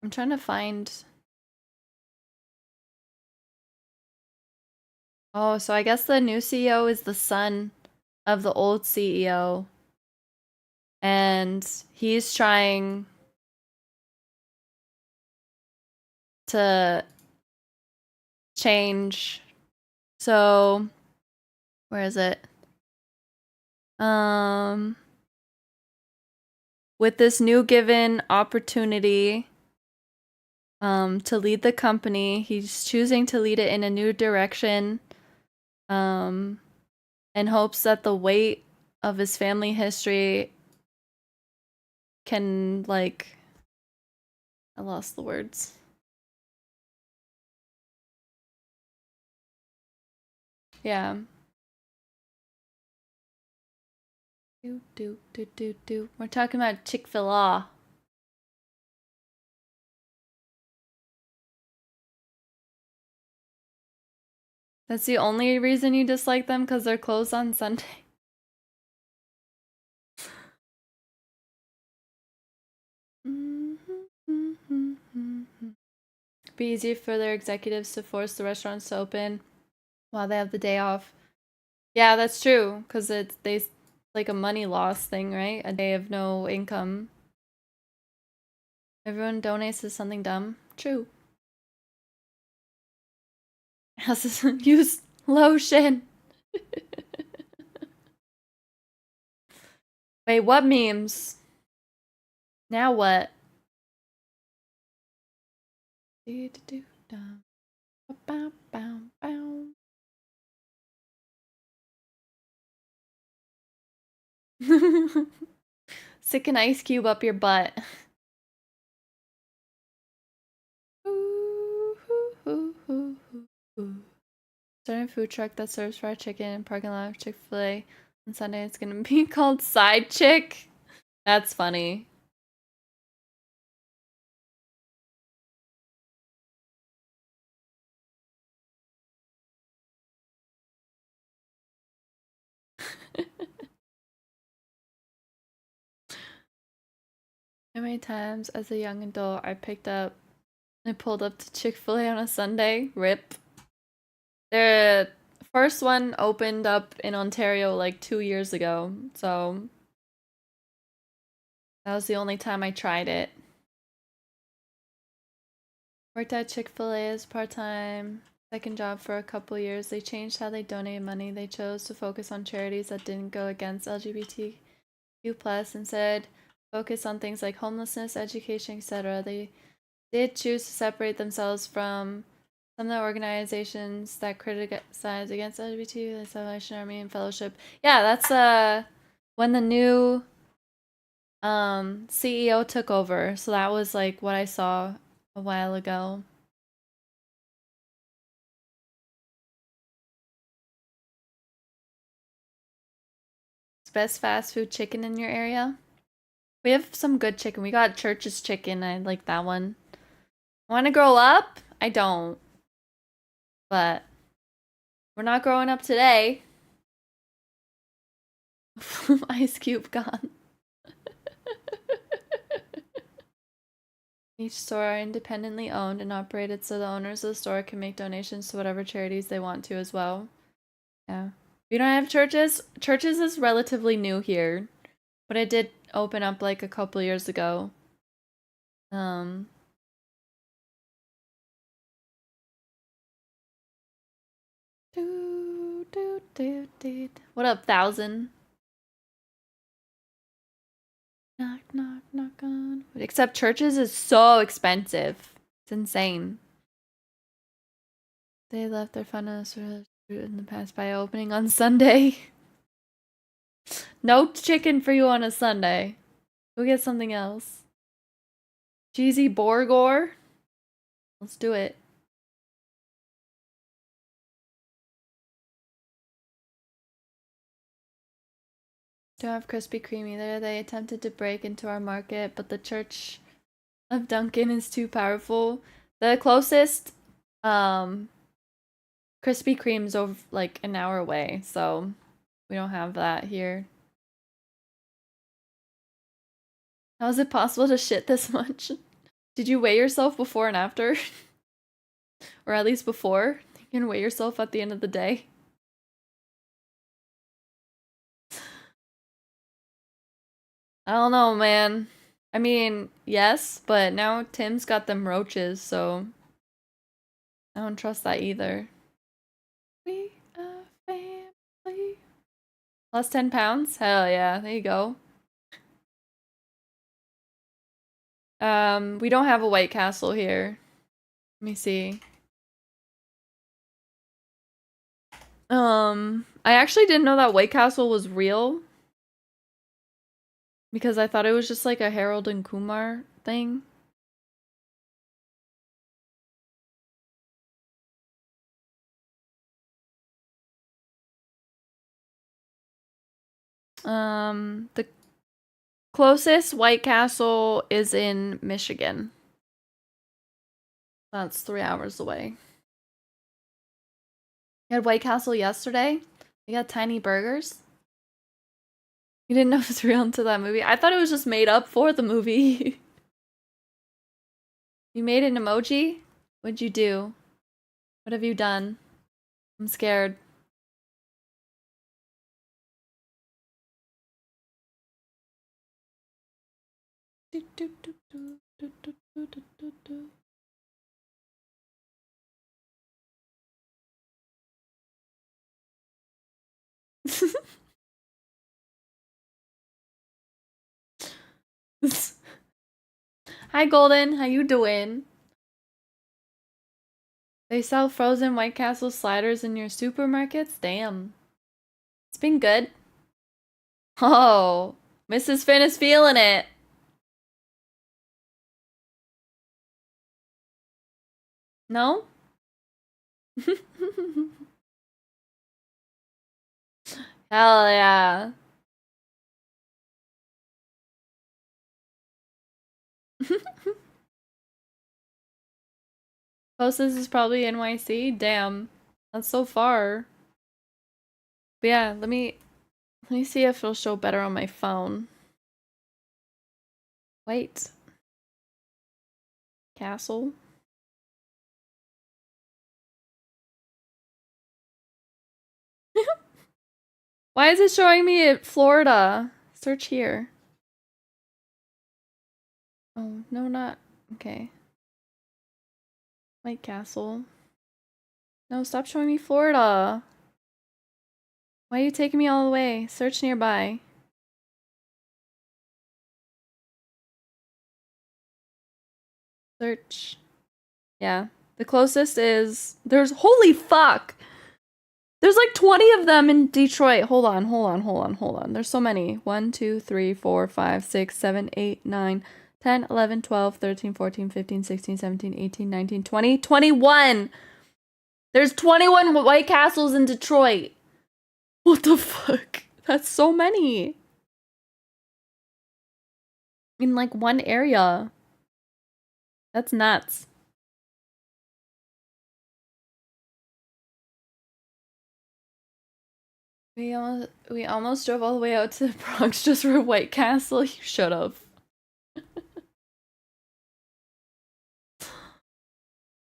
I'm trying to find. Oh, so I guess the new CEO is the son of the old CEO. And he's trying to change. So, where is it? With this new given opportunity to lead the company, he's choosing to lead it in a new direction in hopes that the weight of his family history can, like, I lost the words. Yeah. We're talking about Chick-fil-A. That's the only reason you dislike them, because they're closed on Sunday. Be easier for their executives to force the restaurants to open while they have the day off. Yeah, that's true, because it's like a money loss thing, right? A day of no income. Everyone donates to something dumb. True. Has to use lotion. Wait, what memes? Now what? Stick an ice cube up your butt. Starting a food truck that serves fried chicken in parking lot of Chick-fil-A on Sunday. It's gonna be called Side Chick. That's funny. How many times as a young adult I pulled up to Chick-fil-A on a Sunday? Rip. The first one opened up in Ontario like 2 years ago, so that was the only time I tried it. Worked at Chick-fil-A as part-time second job for a couple years. They changed how they donate money. They chose to focus on charities that didn't go against LGBTQ+, instead focus on things like homelessness, education, etc. They did choose to separate themselves from some of the organizations that criticize against LGBT, the Salvation Army and Fellowship. Yeah, that's when the new CEO took over. So that was like what I saw a while ago. Best fast food chicken in your area? We have some good chicken. We got Church's chicken. I like that one. Want to grow up? I don't. But we're not growing up today. Ice Cube gone. Each store are independently owned and operated, so the owners of the store can make donations to whatever charities they want to as well. Yeah. We don't have churches. Churches is relatively new here, but it did open up like a couple years ago. What up, 1,000? Knock, knock, knock on. Except churches is so expensive. It's insane. They left their funness in the past by opening on Sunday. No chicken for you on a Sunday. Go get something else. Cheesy Borgor? Let's do it. Don't have Krispy Kreme either. They attempted to break into our market, but the Church of Dunkin' is too powerful. The closest Krispy Kreme's over like an hour away, so we don't have that here. How is it possible to shit this much? Did you weigh yourself before and after? Or at least before? You can weigh yourself at the end of the day. I don't know, man. I mean, yes, but now Tim's got them roaches, so I don't trust that either. We are family. Plus 10 pounds? Hell yeah, there you go. We don't have a White Castle here. Let me see. I actually didn't know that White Castle was real. Because I thought it was just like a Harold and Kumar thing. The closest White Castle is in Michigan. That's 3 hours away. You had White Castle yesterday? You got tiny burgers? You didn't know it was real until that movie? I thought it was just made up for the movie. You made an emoji? What'd you do? What have you done? I'm scared. Hi Golden, how you doing? They sell frozen White Castle sliders in your supermarkets? Damn. It's been good. Oh, Mrs. Finn is feeling it. No? Hell yeah. Closest is probably NYC. Damn. That's so far. But yeah, let me see if it'll show better on my phone. Wait. Castle. Why is it showing me at Florida? Search here. Oh, no, not. Okay. White Castle. No, stop showing me Florida. Why are you taking me all the way? Search nearby. Search. Yeah. The closest is... There's... Holy fuck! There's like 20 of them in Detroit. Hold on. There's so many. 1, 2, 3, 4, 5, 6, 7, 8, 9, 10, 11, 12, 13, 14, 15, 16, 17, 18, 19, 20, 21! There's 21 White Castles in Detroit. What the fuck? That's so many. In like one area. That's nuts. We almost drove all the way out to the Bronx just for White Castle. You should have.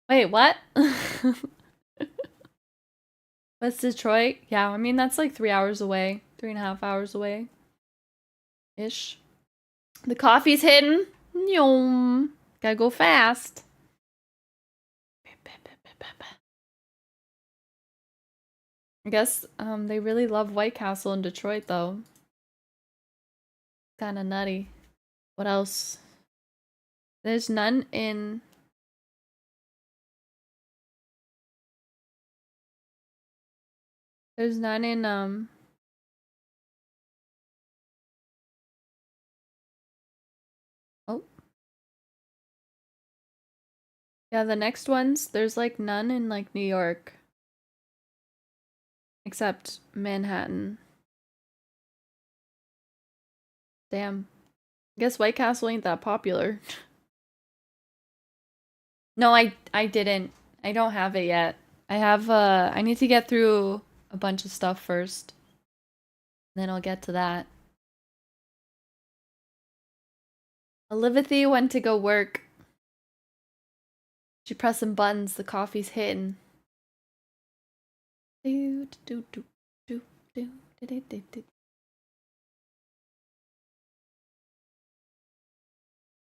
Wait, what? West Detroit? Yeah, I mean that's like 3 hours away. 3.5 hours away. Ish. The coffee's hidden. Yum. Gotta go fast. I guess they really love White Castle in Detroit though. Kinda nutty. What else? There's none in... There's none in Oh. Yeah, the next ones, there's like none in like New York. Except Manhattan. Damn. I guess White Castle ain't that popular. No, I didn't. I don't have it yet. I have I need to get through a bunch of stuff first. Then I'll get to that. Olivia went to go work. She pressed some buttons, the coffee's hitting. Do do do do do do do do do.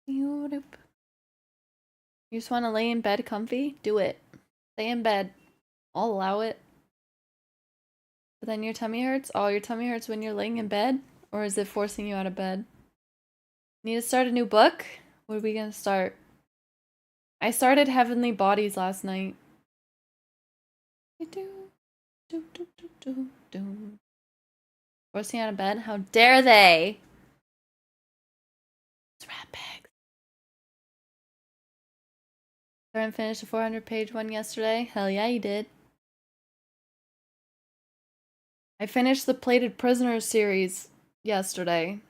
You just want to lay in bed comfy? Do it. Stay in bed. I'll allow it. But then your tummy hurts? Oh, your tummy hurts when you're laying in bed? Or is it forcing you out of bed? Need to start a new book? What are we gonna start? I started Heavenly Bodies last night. Forcing out of bed? How dare they? It's rat bags. Started and finished a 400-page one yesterday. Hell yeah, you did. I finished the Plated Prisoners series yesterday.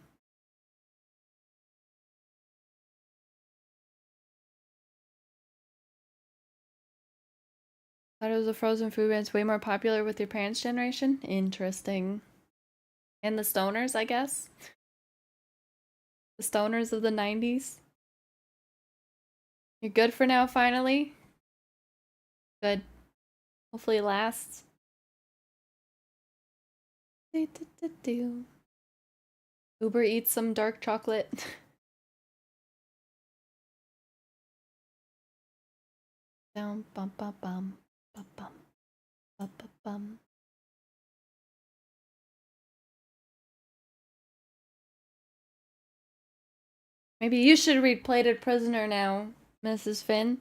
Thought it was a frozen food and it's way more popular with your parents' generation? Interesting. And the stoners, I guess? The stoners of the 90s? You're good for now, finally? Good. Hopefully it lasts. Uber eats some dark chocolate. Down, bum, bum, bum, bum, bum, bum, bum, bum. Maybe you should read Plated Prisoner now, Mrs. Finn.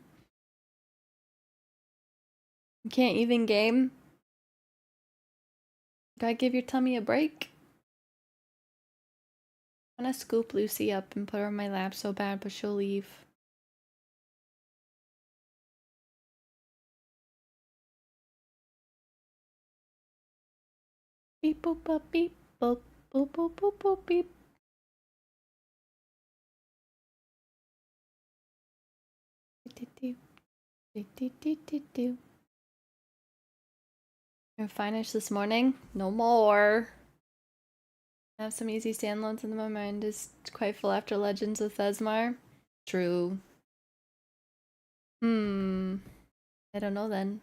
You can't even game. Gotta give your tummy a break. I wanna scoop Lucy up and put her on my lap so bad, but she'll leave. Beep boop boop beep boop boop boop boop boop beep. You're finish this morning? No more. I have some easy standalones and my mind is quite full after Legends of Thesmar. True. I don't know then.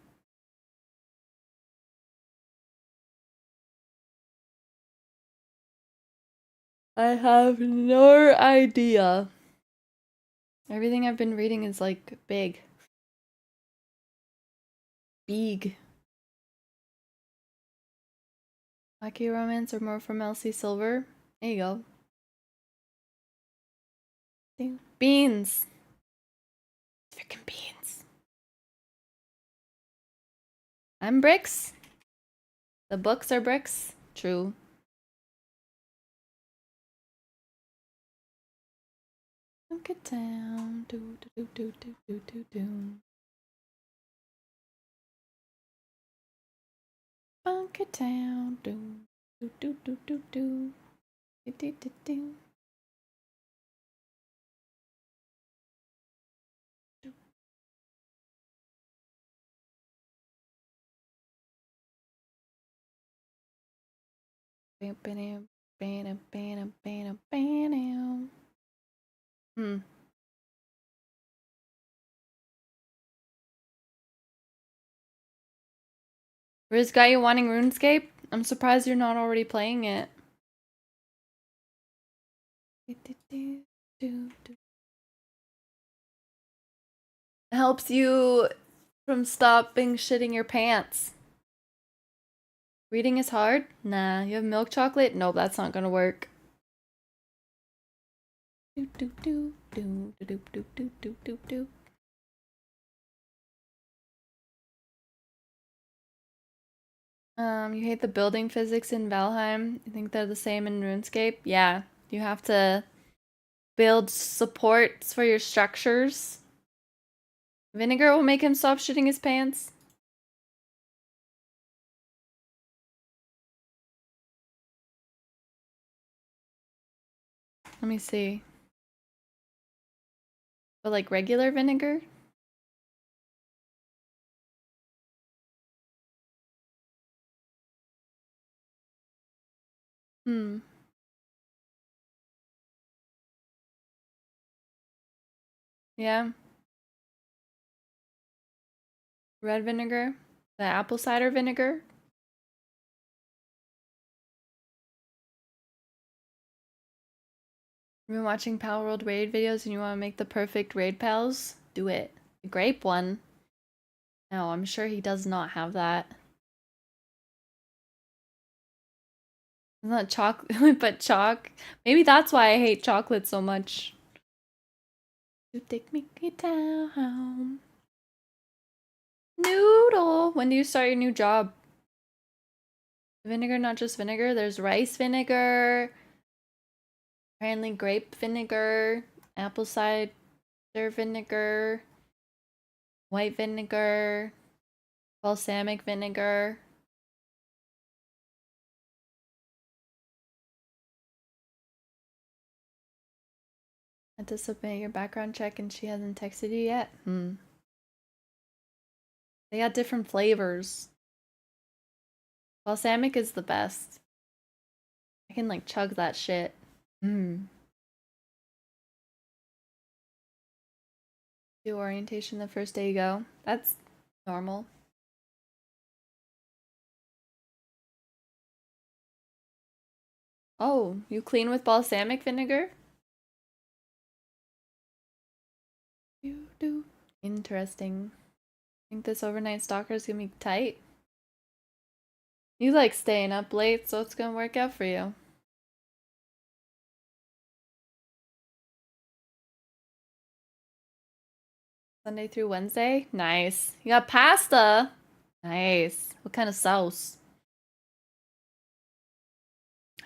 I have no idea. Everything I've been reading is like big. Big. Lucky Romance or more from Elsie Silver. There you go. Beans. Freaking beans. I'm bricks. The books are bricks. True. Dunk it down. Do do do do do do do. Bunk it down. Do do do do do do. Do do do do. Bam bam bam bam bam bam. Riz got you wanting RuneScape? I'm surprised you're not already playing it. It helps you from stopping shitting your pants. Reading is hard? Nah. You have milk chocolate? Nope, that's not gonna work. Do do do do do do do do do do. You hate the building physics in Valheim? You think they're the same in RuneScape? Yeah. You have to build supports for your structures. Vinegar will make him stop shitting his pants. Let me see. But like regular vinegar? Yeah. Red vinegar. The apple cider vinegar. You've been watching Pal World raid videos and you want to make the perfect raid pals? Do it. The grape one. No, I'm sure he does not have that. It's not chocolate, but chalk. Maybe that's why I hate chocolate so much. You take me down. Noodle. When do you start your new job? Vinegar, not just vinegar. There's rice vinegar, apparently grape vinegar, apple cider vinegar, white vinegar, balsamic vinegar. I had to submit your background check and she hasn't texted you yet? They got different flavors. Balsamic is the best. I can like chug that shit. Do orientation the first day you go. That's normal. Oh, you clean with balsamic vinegar? Interesting. Think this overnight stalker is gonna be tight? You like staying up late, so it's gonna work out for you. Sunday through Wednesday? Nice. You got pasta? Nice. What kind of sauce?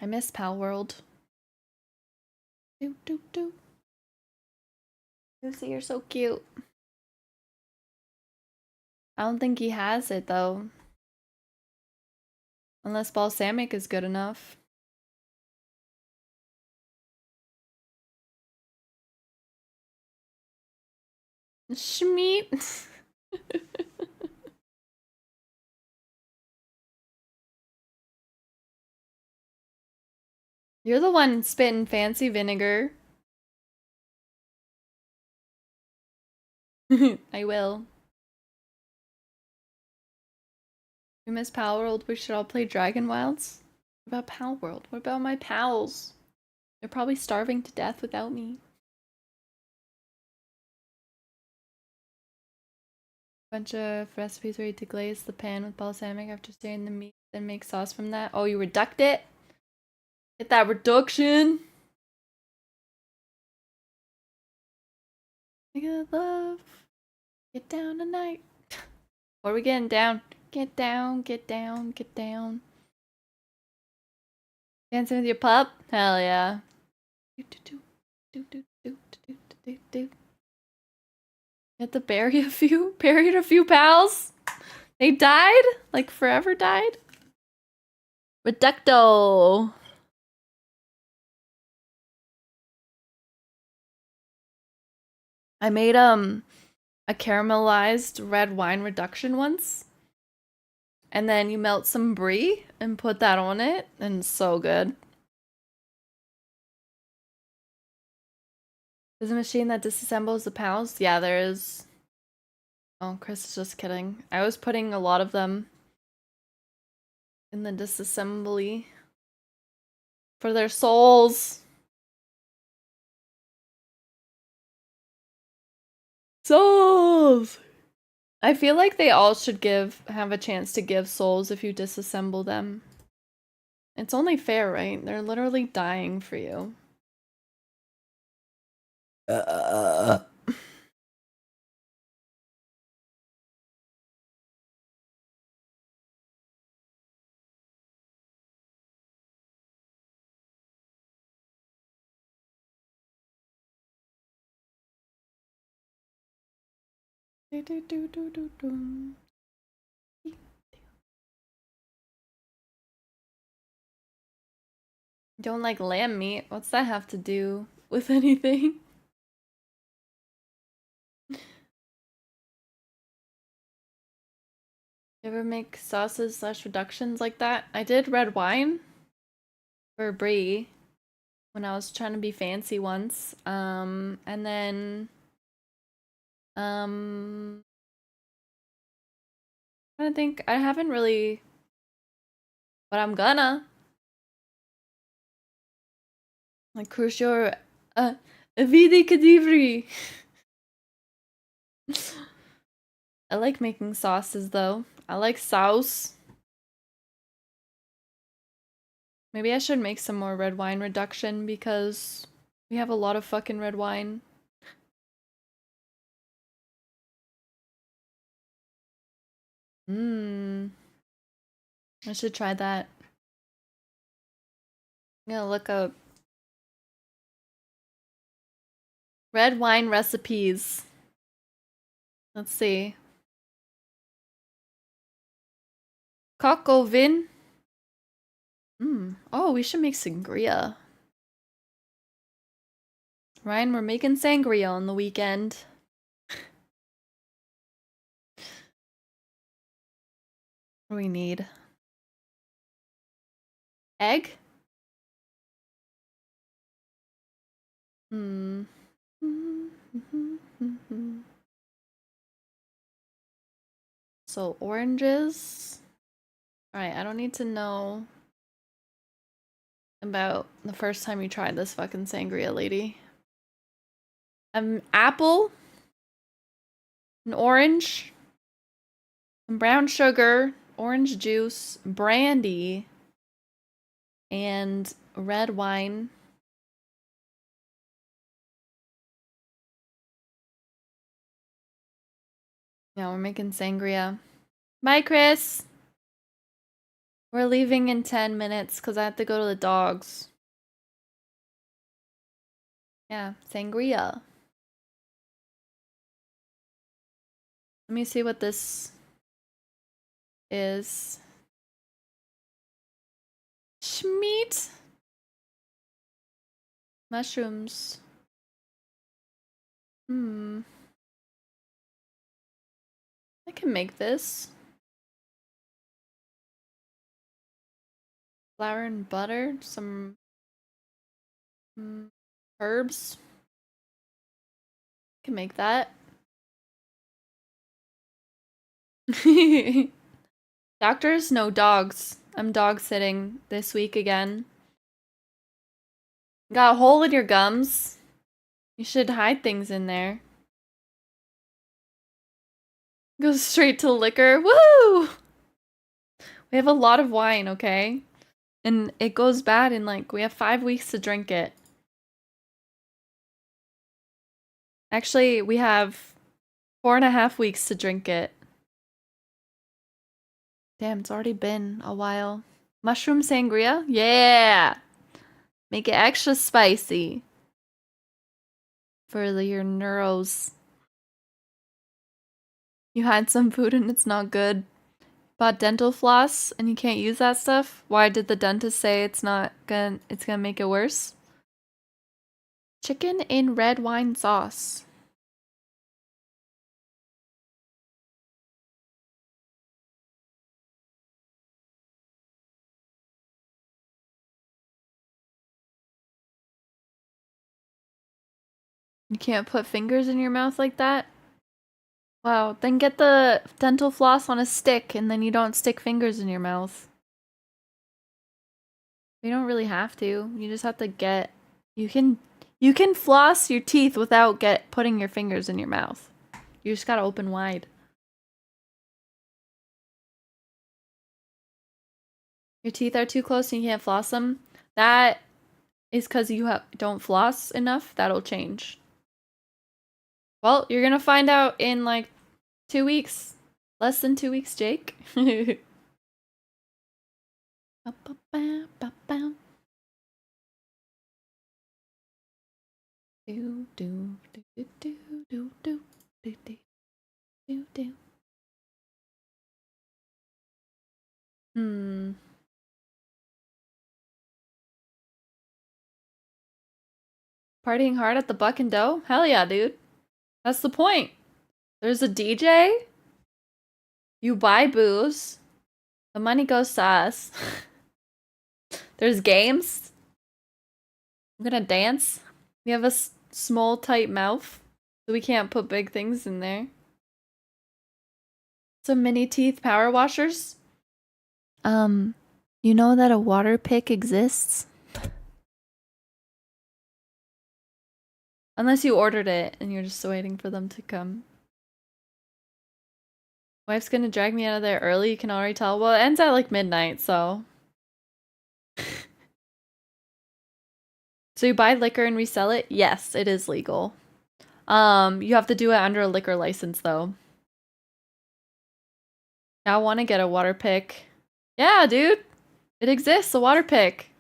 I miss Pal World. Lucy, you're so cute. I don't think he has it though. Unless balsamic is good enough. Schmeat. You're the one spitting fancy vinegar. I will. We miss Pal World. We should all play Dragon Wilds. What about Pal World? What about my pals? They're probably starving to death without me. Bunch of recipes where you deglaze the pan with balsamic after stirring the meat, then make sauce from that. Oh, you reduct it? Get that reduction. Nigga love. Get down tonight. What are we getting down? Get down, get down, get down. Dancing with your pup? Hell yeah. You have to bury a few? Buried a few pals? They died? Like forever died? Reducto. I made a caramelized red wine reduction once. And then you melt some brie and put that on it, and it's so good. There's a machine that disassembles the pals? Yeah, there is. Oh, Chris is just kidding. I was putting a lot of them in the disassembly for their souls. Souls! I feel like they all should have a chance to give souls if you disassemble them. It's only fair, right? They're literally dying for you. Don't like lamb meat? What's that have to do with anything? You ever make sauces slash reductions like that? I did red wine for brie when I was trying to be fancy once. And then I think I haven't really, but I'm gonna like Crucial Vidi Cadivri. I like making sauces though. I like sauce. Maybe I should make some more red wine reduction because we have a lot of fucking red wine. Mmm. I should try that. I'm gonna look up red wine recipes. Let's see. Coq au vin. Oh, we should make sangria. Ryan, we're making sangria on the weekend. What do we need? Egg? Hmm. So oranges. Alright, I don't need to know about the first time you tried this fucking sangria, lady. Apple, an orange, some brown sugar, orange juice, brandy, and red wine. Yeah, we're making sangria. Bye, Chris! We're leaving in 10 minutes because I have to go to the dogs. Yeah, sangria. Let me see what this is. Schmeat. Mushrooms. I can make this. Flour and butter. Some herbs. I can make that. Doctors? No, dogs. I'm dog sitting this week again. Got a hole in your gums. You should hide things in there. Go straight to liquor. Woo! We have a lot of wine, okay? And it goes bad in like, we have 5 weeks to drink it. Actually, we have 4.5 weeks to drink it. Damn, it's already been a while. Mushroom sangria? Yeah! Make it extra spicy. For your neuros. You had some food and it's not good. Bought dental floss and you can't use that stuff? Why did the dentist say it's gonna make it worse? Chicken in red wine sauce. You can't put fingers in your mouth like that? Wow, then get the dental floss on a stick and then you don't stick fingers in your mouth. You don't really have to. You just have to get you can floss your teeth without putting your fingers in your mouth. You just gotta open wide. Your teeth are too close and you can't floss them. That is because you don't floss enough. That'll change. Well, you're gonna find out in like 2 weeks. Less than 2 weeks, Jake. Partying hard at the Buck and Dough? Hell yeah, dude. That's the point. There's a DJ. You buy booze. The money goes to us. There's games. I'm gonna dance. We have a small, tight mouth, so we can't put big things in there. Some mini teeth power washers. You know that a water pick exists? Unless you ordered it and you're just waiting for them to come. Wife's gonna drag me out of there early, you can already tell. Well, it ends at like midnight, so. So you buy liquor and resell it? Yes, it is legal. You have to do it under a liquor license though. Now I want to get a water pick. Yeah, dude. It exists, a water pick.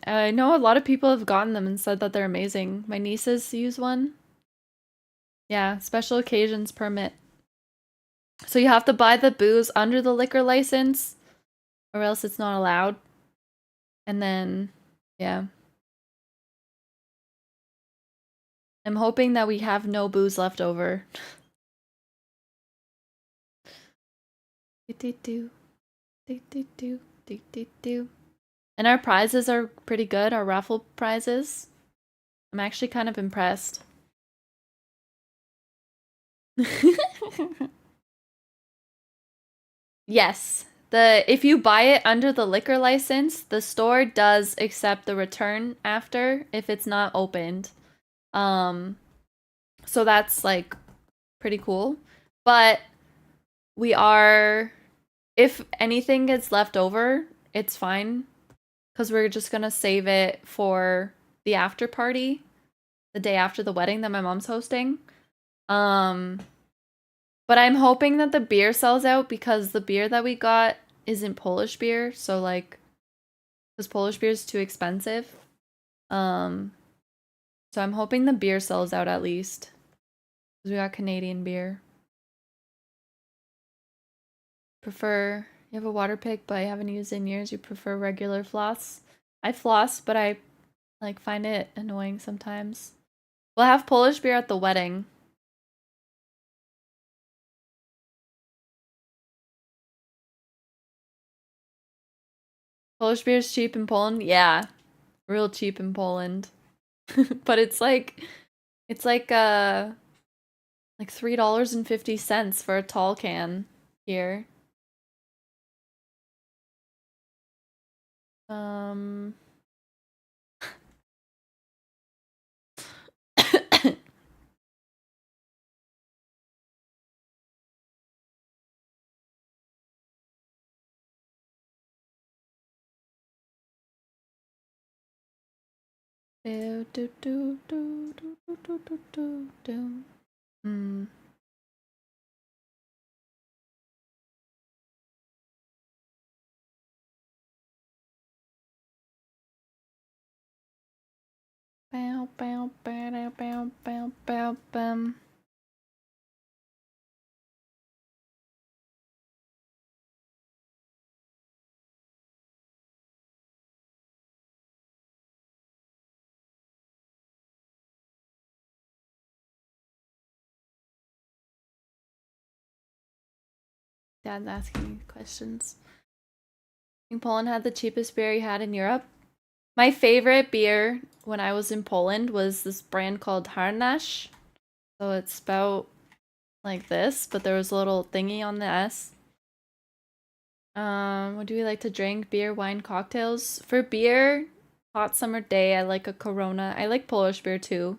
I know a lot of people have gotten them and said that they're amazing. My nieces use one. Yeah, special occasions permit. So you have to buy the booze under the liquor license or else it's not allowed. And then, yeah. I'm hoping that we have no booze left over. And our prizes are pretty good, our raffle prizes. I'm actually kind of impressed. Yes. If you buy it under the liquor license, the store does accept the return after if it's not opened. So that's like pretty cool. But if anything gets left over, it's fine. Because we're just gonna save it for the after party, the day after the wedding that my mom's hosting. But I'm hoping that the beer sells out because the beer that we got isn't Polish beer, so like, because Polish beer is too expensive. So I'm hoping the beer sells out at least. Because we got Canadian beer. You have a water pick, but I haven't used it in years. You prefer regular floss? I floss, but I like find it annoying sometimes. We'll have Polish beer at the wedding. Polish beer is cheap in Poland? Yeah. Real cheap in Poland. But it's like $3.50 for a tall can here. Do, do, do, do, do, do, do, do, do, do. Bow, bow, bow, bow, bow, bow, bow. Dad's asking me questions. I think Poland had the cheapest beer you had in Europe. My favorite beer when I was in Poland was this brand called Harnaś. So it's spelled like this, but there was a little thingy on the S. What do we like to drink? Beer, wine, cocktails. For beer, hot summer day, I like a Corona. I like Polish beer too.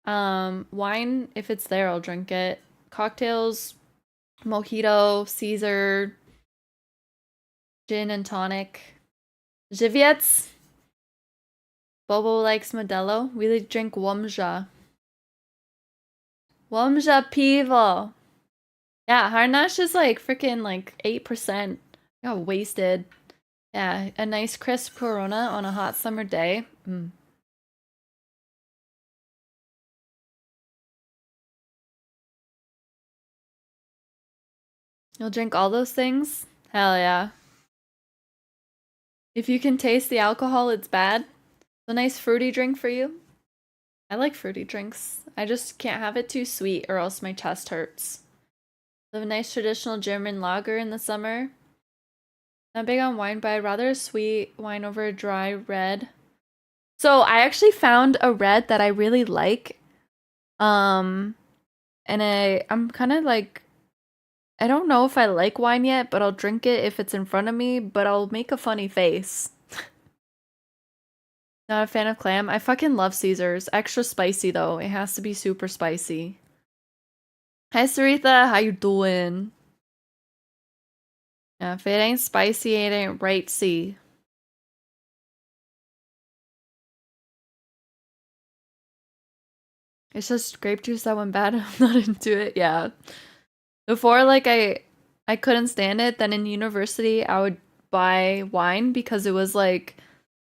Wine, if it's there, I'll drink it. Cocktails, mojito, Caesar, gin and tonic. Żywiec. Bobo likes Modelo. We drink Łomża. Łomża piwo. Yeah, Harnaś is like freaking like 8%. Got wasted. Yeah, a nice crisp Corona on a hot summer day. You'll drink all those things? Hell yeah. If you can taste the alcohol, it's bad. It's a nice fruity drink for you. I like fruity drinks. I just can't have it too sweet or else my chest hurts. Have a nice traditional German lager in the summer. Not big on wine, but I'd rather a sweet wine over a dry red. So I actually found a red that I really like. And I'm kind of like, I don't know if I like wine yet, but I'll drink it if it's in front of me, but I'll make a funny face. Not a fan of clam. I fucking love Caesars. Extra spicy though. It has to be super spicy. Hi Saritha, how you doing? Yeah, if it ain't spicy, it ain't right, see. It's just grape juice that went bad. I'm not into it. Yeah. Before, like, I couldn't stand it. Then in university, I would buy wine because it was like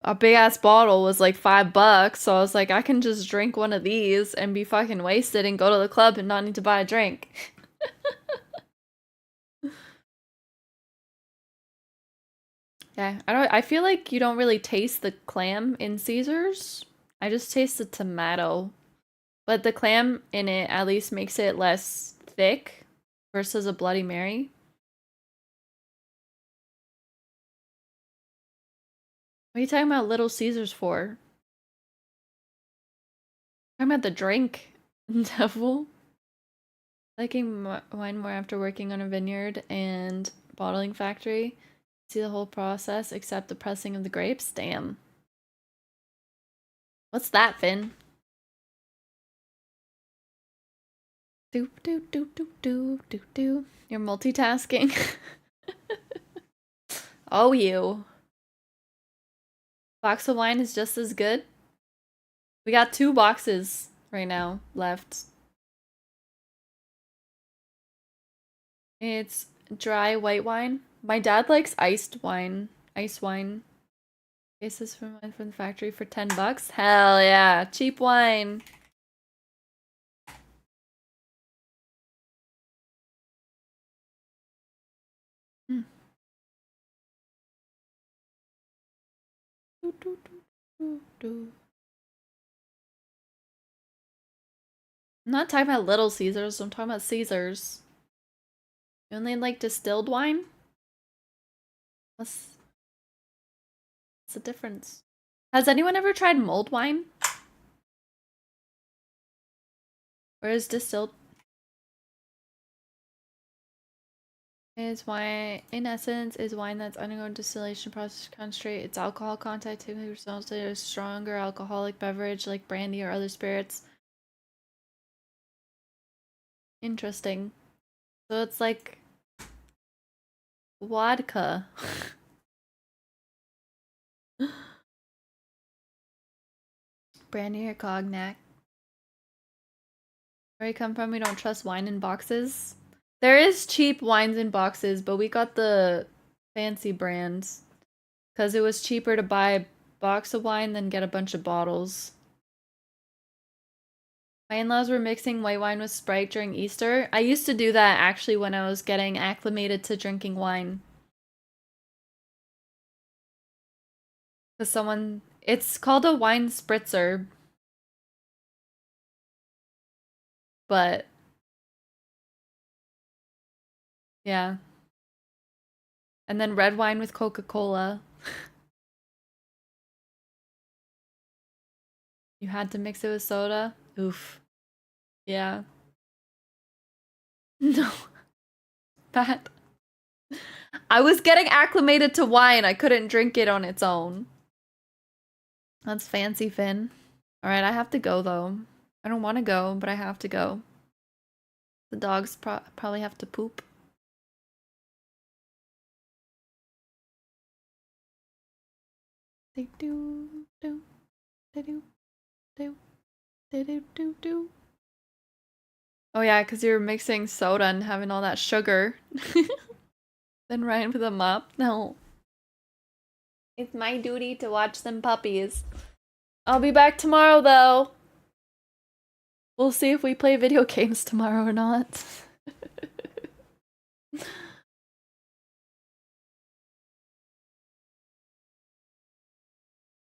a big ass bottle was like $5. So I was like, I can just drink one of these and be fucking wasted and go to the club and not need to buy a drink. Yeah, I feel like you don't really taste the clam in Caesars. I just taste the tomato. But the clam in it at least makes it less thick versus a Bloody Mary. What are you talking about Little Caesars for? I'm talking about the drink, devil. Liking wine more after working on a vineyard and bottling factory. See the whole process except the pressing of the grapes. Damn. What's that, Finn? Do do do do do do do. You're multitasking. Oh, you. Box of wine is just as good. We got 2 boxes right now left. It's dry white wine. My dad likes iced wine. Ice wine. Cases from wine from the factory for $10. Hell yeah. Cheap wine. Mm. Do, do, do, do, do. I'm not talking about Little Caesars, I'm talking about Caesars. You only like distilled wine? What's the difference? Has anyone ever tried mulled wine? Or is distilled? Is wine, in essence, is wine that's undergone distillation process to concentrate its alcohol content to results in a stronger alcoholic beverage like brandy or other spirits. Interesting. So it's like vodka. Brandy or cognac. Where you come from, we don't trust wine in boxes. There is cheap wines in boxes, but we got the fancy brands. Because it was cheaper to buy a box of wine than get a bunch of bottles. My in-laws were mixing white wine with Sprite during Easter. I used to do that actually when I was getting acclimated to drinking wine. Because someone... It's called a wine spritzer. But... yeah. And then red wine with Coca-Cola. You had to mix it with soda? Oof. Yeah. No. Bad. I was getting acclimated to wine. I couldn't drink it on its own. That's fancy, Finn. Alright, I have to go, though. I don't want to go, but I have to go. The dogs probably have to poop. They do, do, they do, do, they do, do, do. Oh yeah, because you're mixing soda and having all that sugar. Then Ryan with a mop? No. It's my duty to watch them puppies. I'll be back tomorrow, though. We'll see if we play video games tomorrow or not.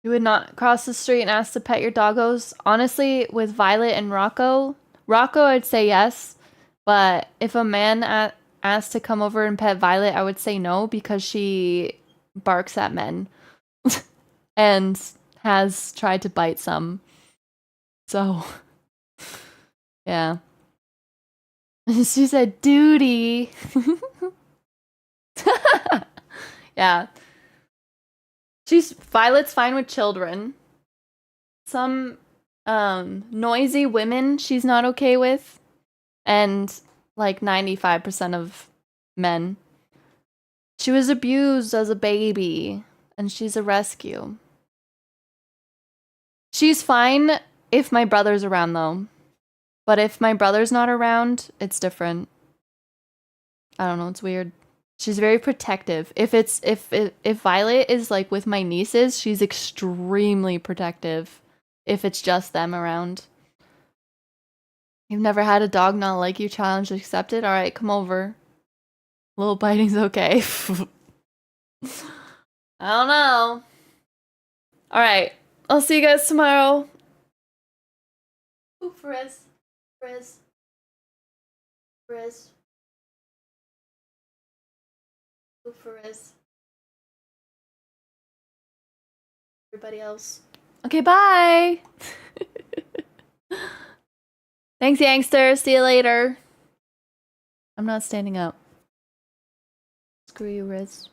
You would not cross the street and ask to pet your doggos? Honestly, with Violet and Rocco, I'd say yes. But if a man asked to come over and pet Violet, I would say no because she barks at men. And has tried to bite some. So, yeah. She said, duty. Yeah. Violet's fine with children. some noisy women she's not okay with, and like 95% of men. She was abused as a baby, and she's a rescue. She's fine if my brother's around, though. But if my brother's not around, it's different. I don't know, it's weird. She's very protective. If Violet is like with my nieces, she's extremely protective. If it's just them around. You've never had a dog not like you challenge accepted? Alright, come over. Little biting's okay. I don't know. Alright, I'll see you guys tomorrow. Ooh, Frizz. Frizz. Frizz. Ooh, Frizz. Everybody else. Okay, bye! Thanks, Youngster. See you later. I'm not standing up. Screw you, Riz.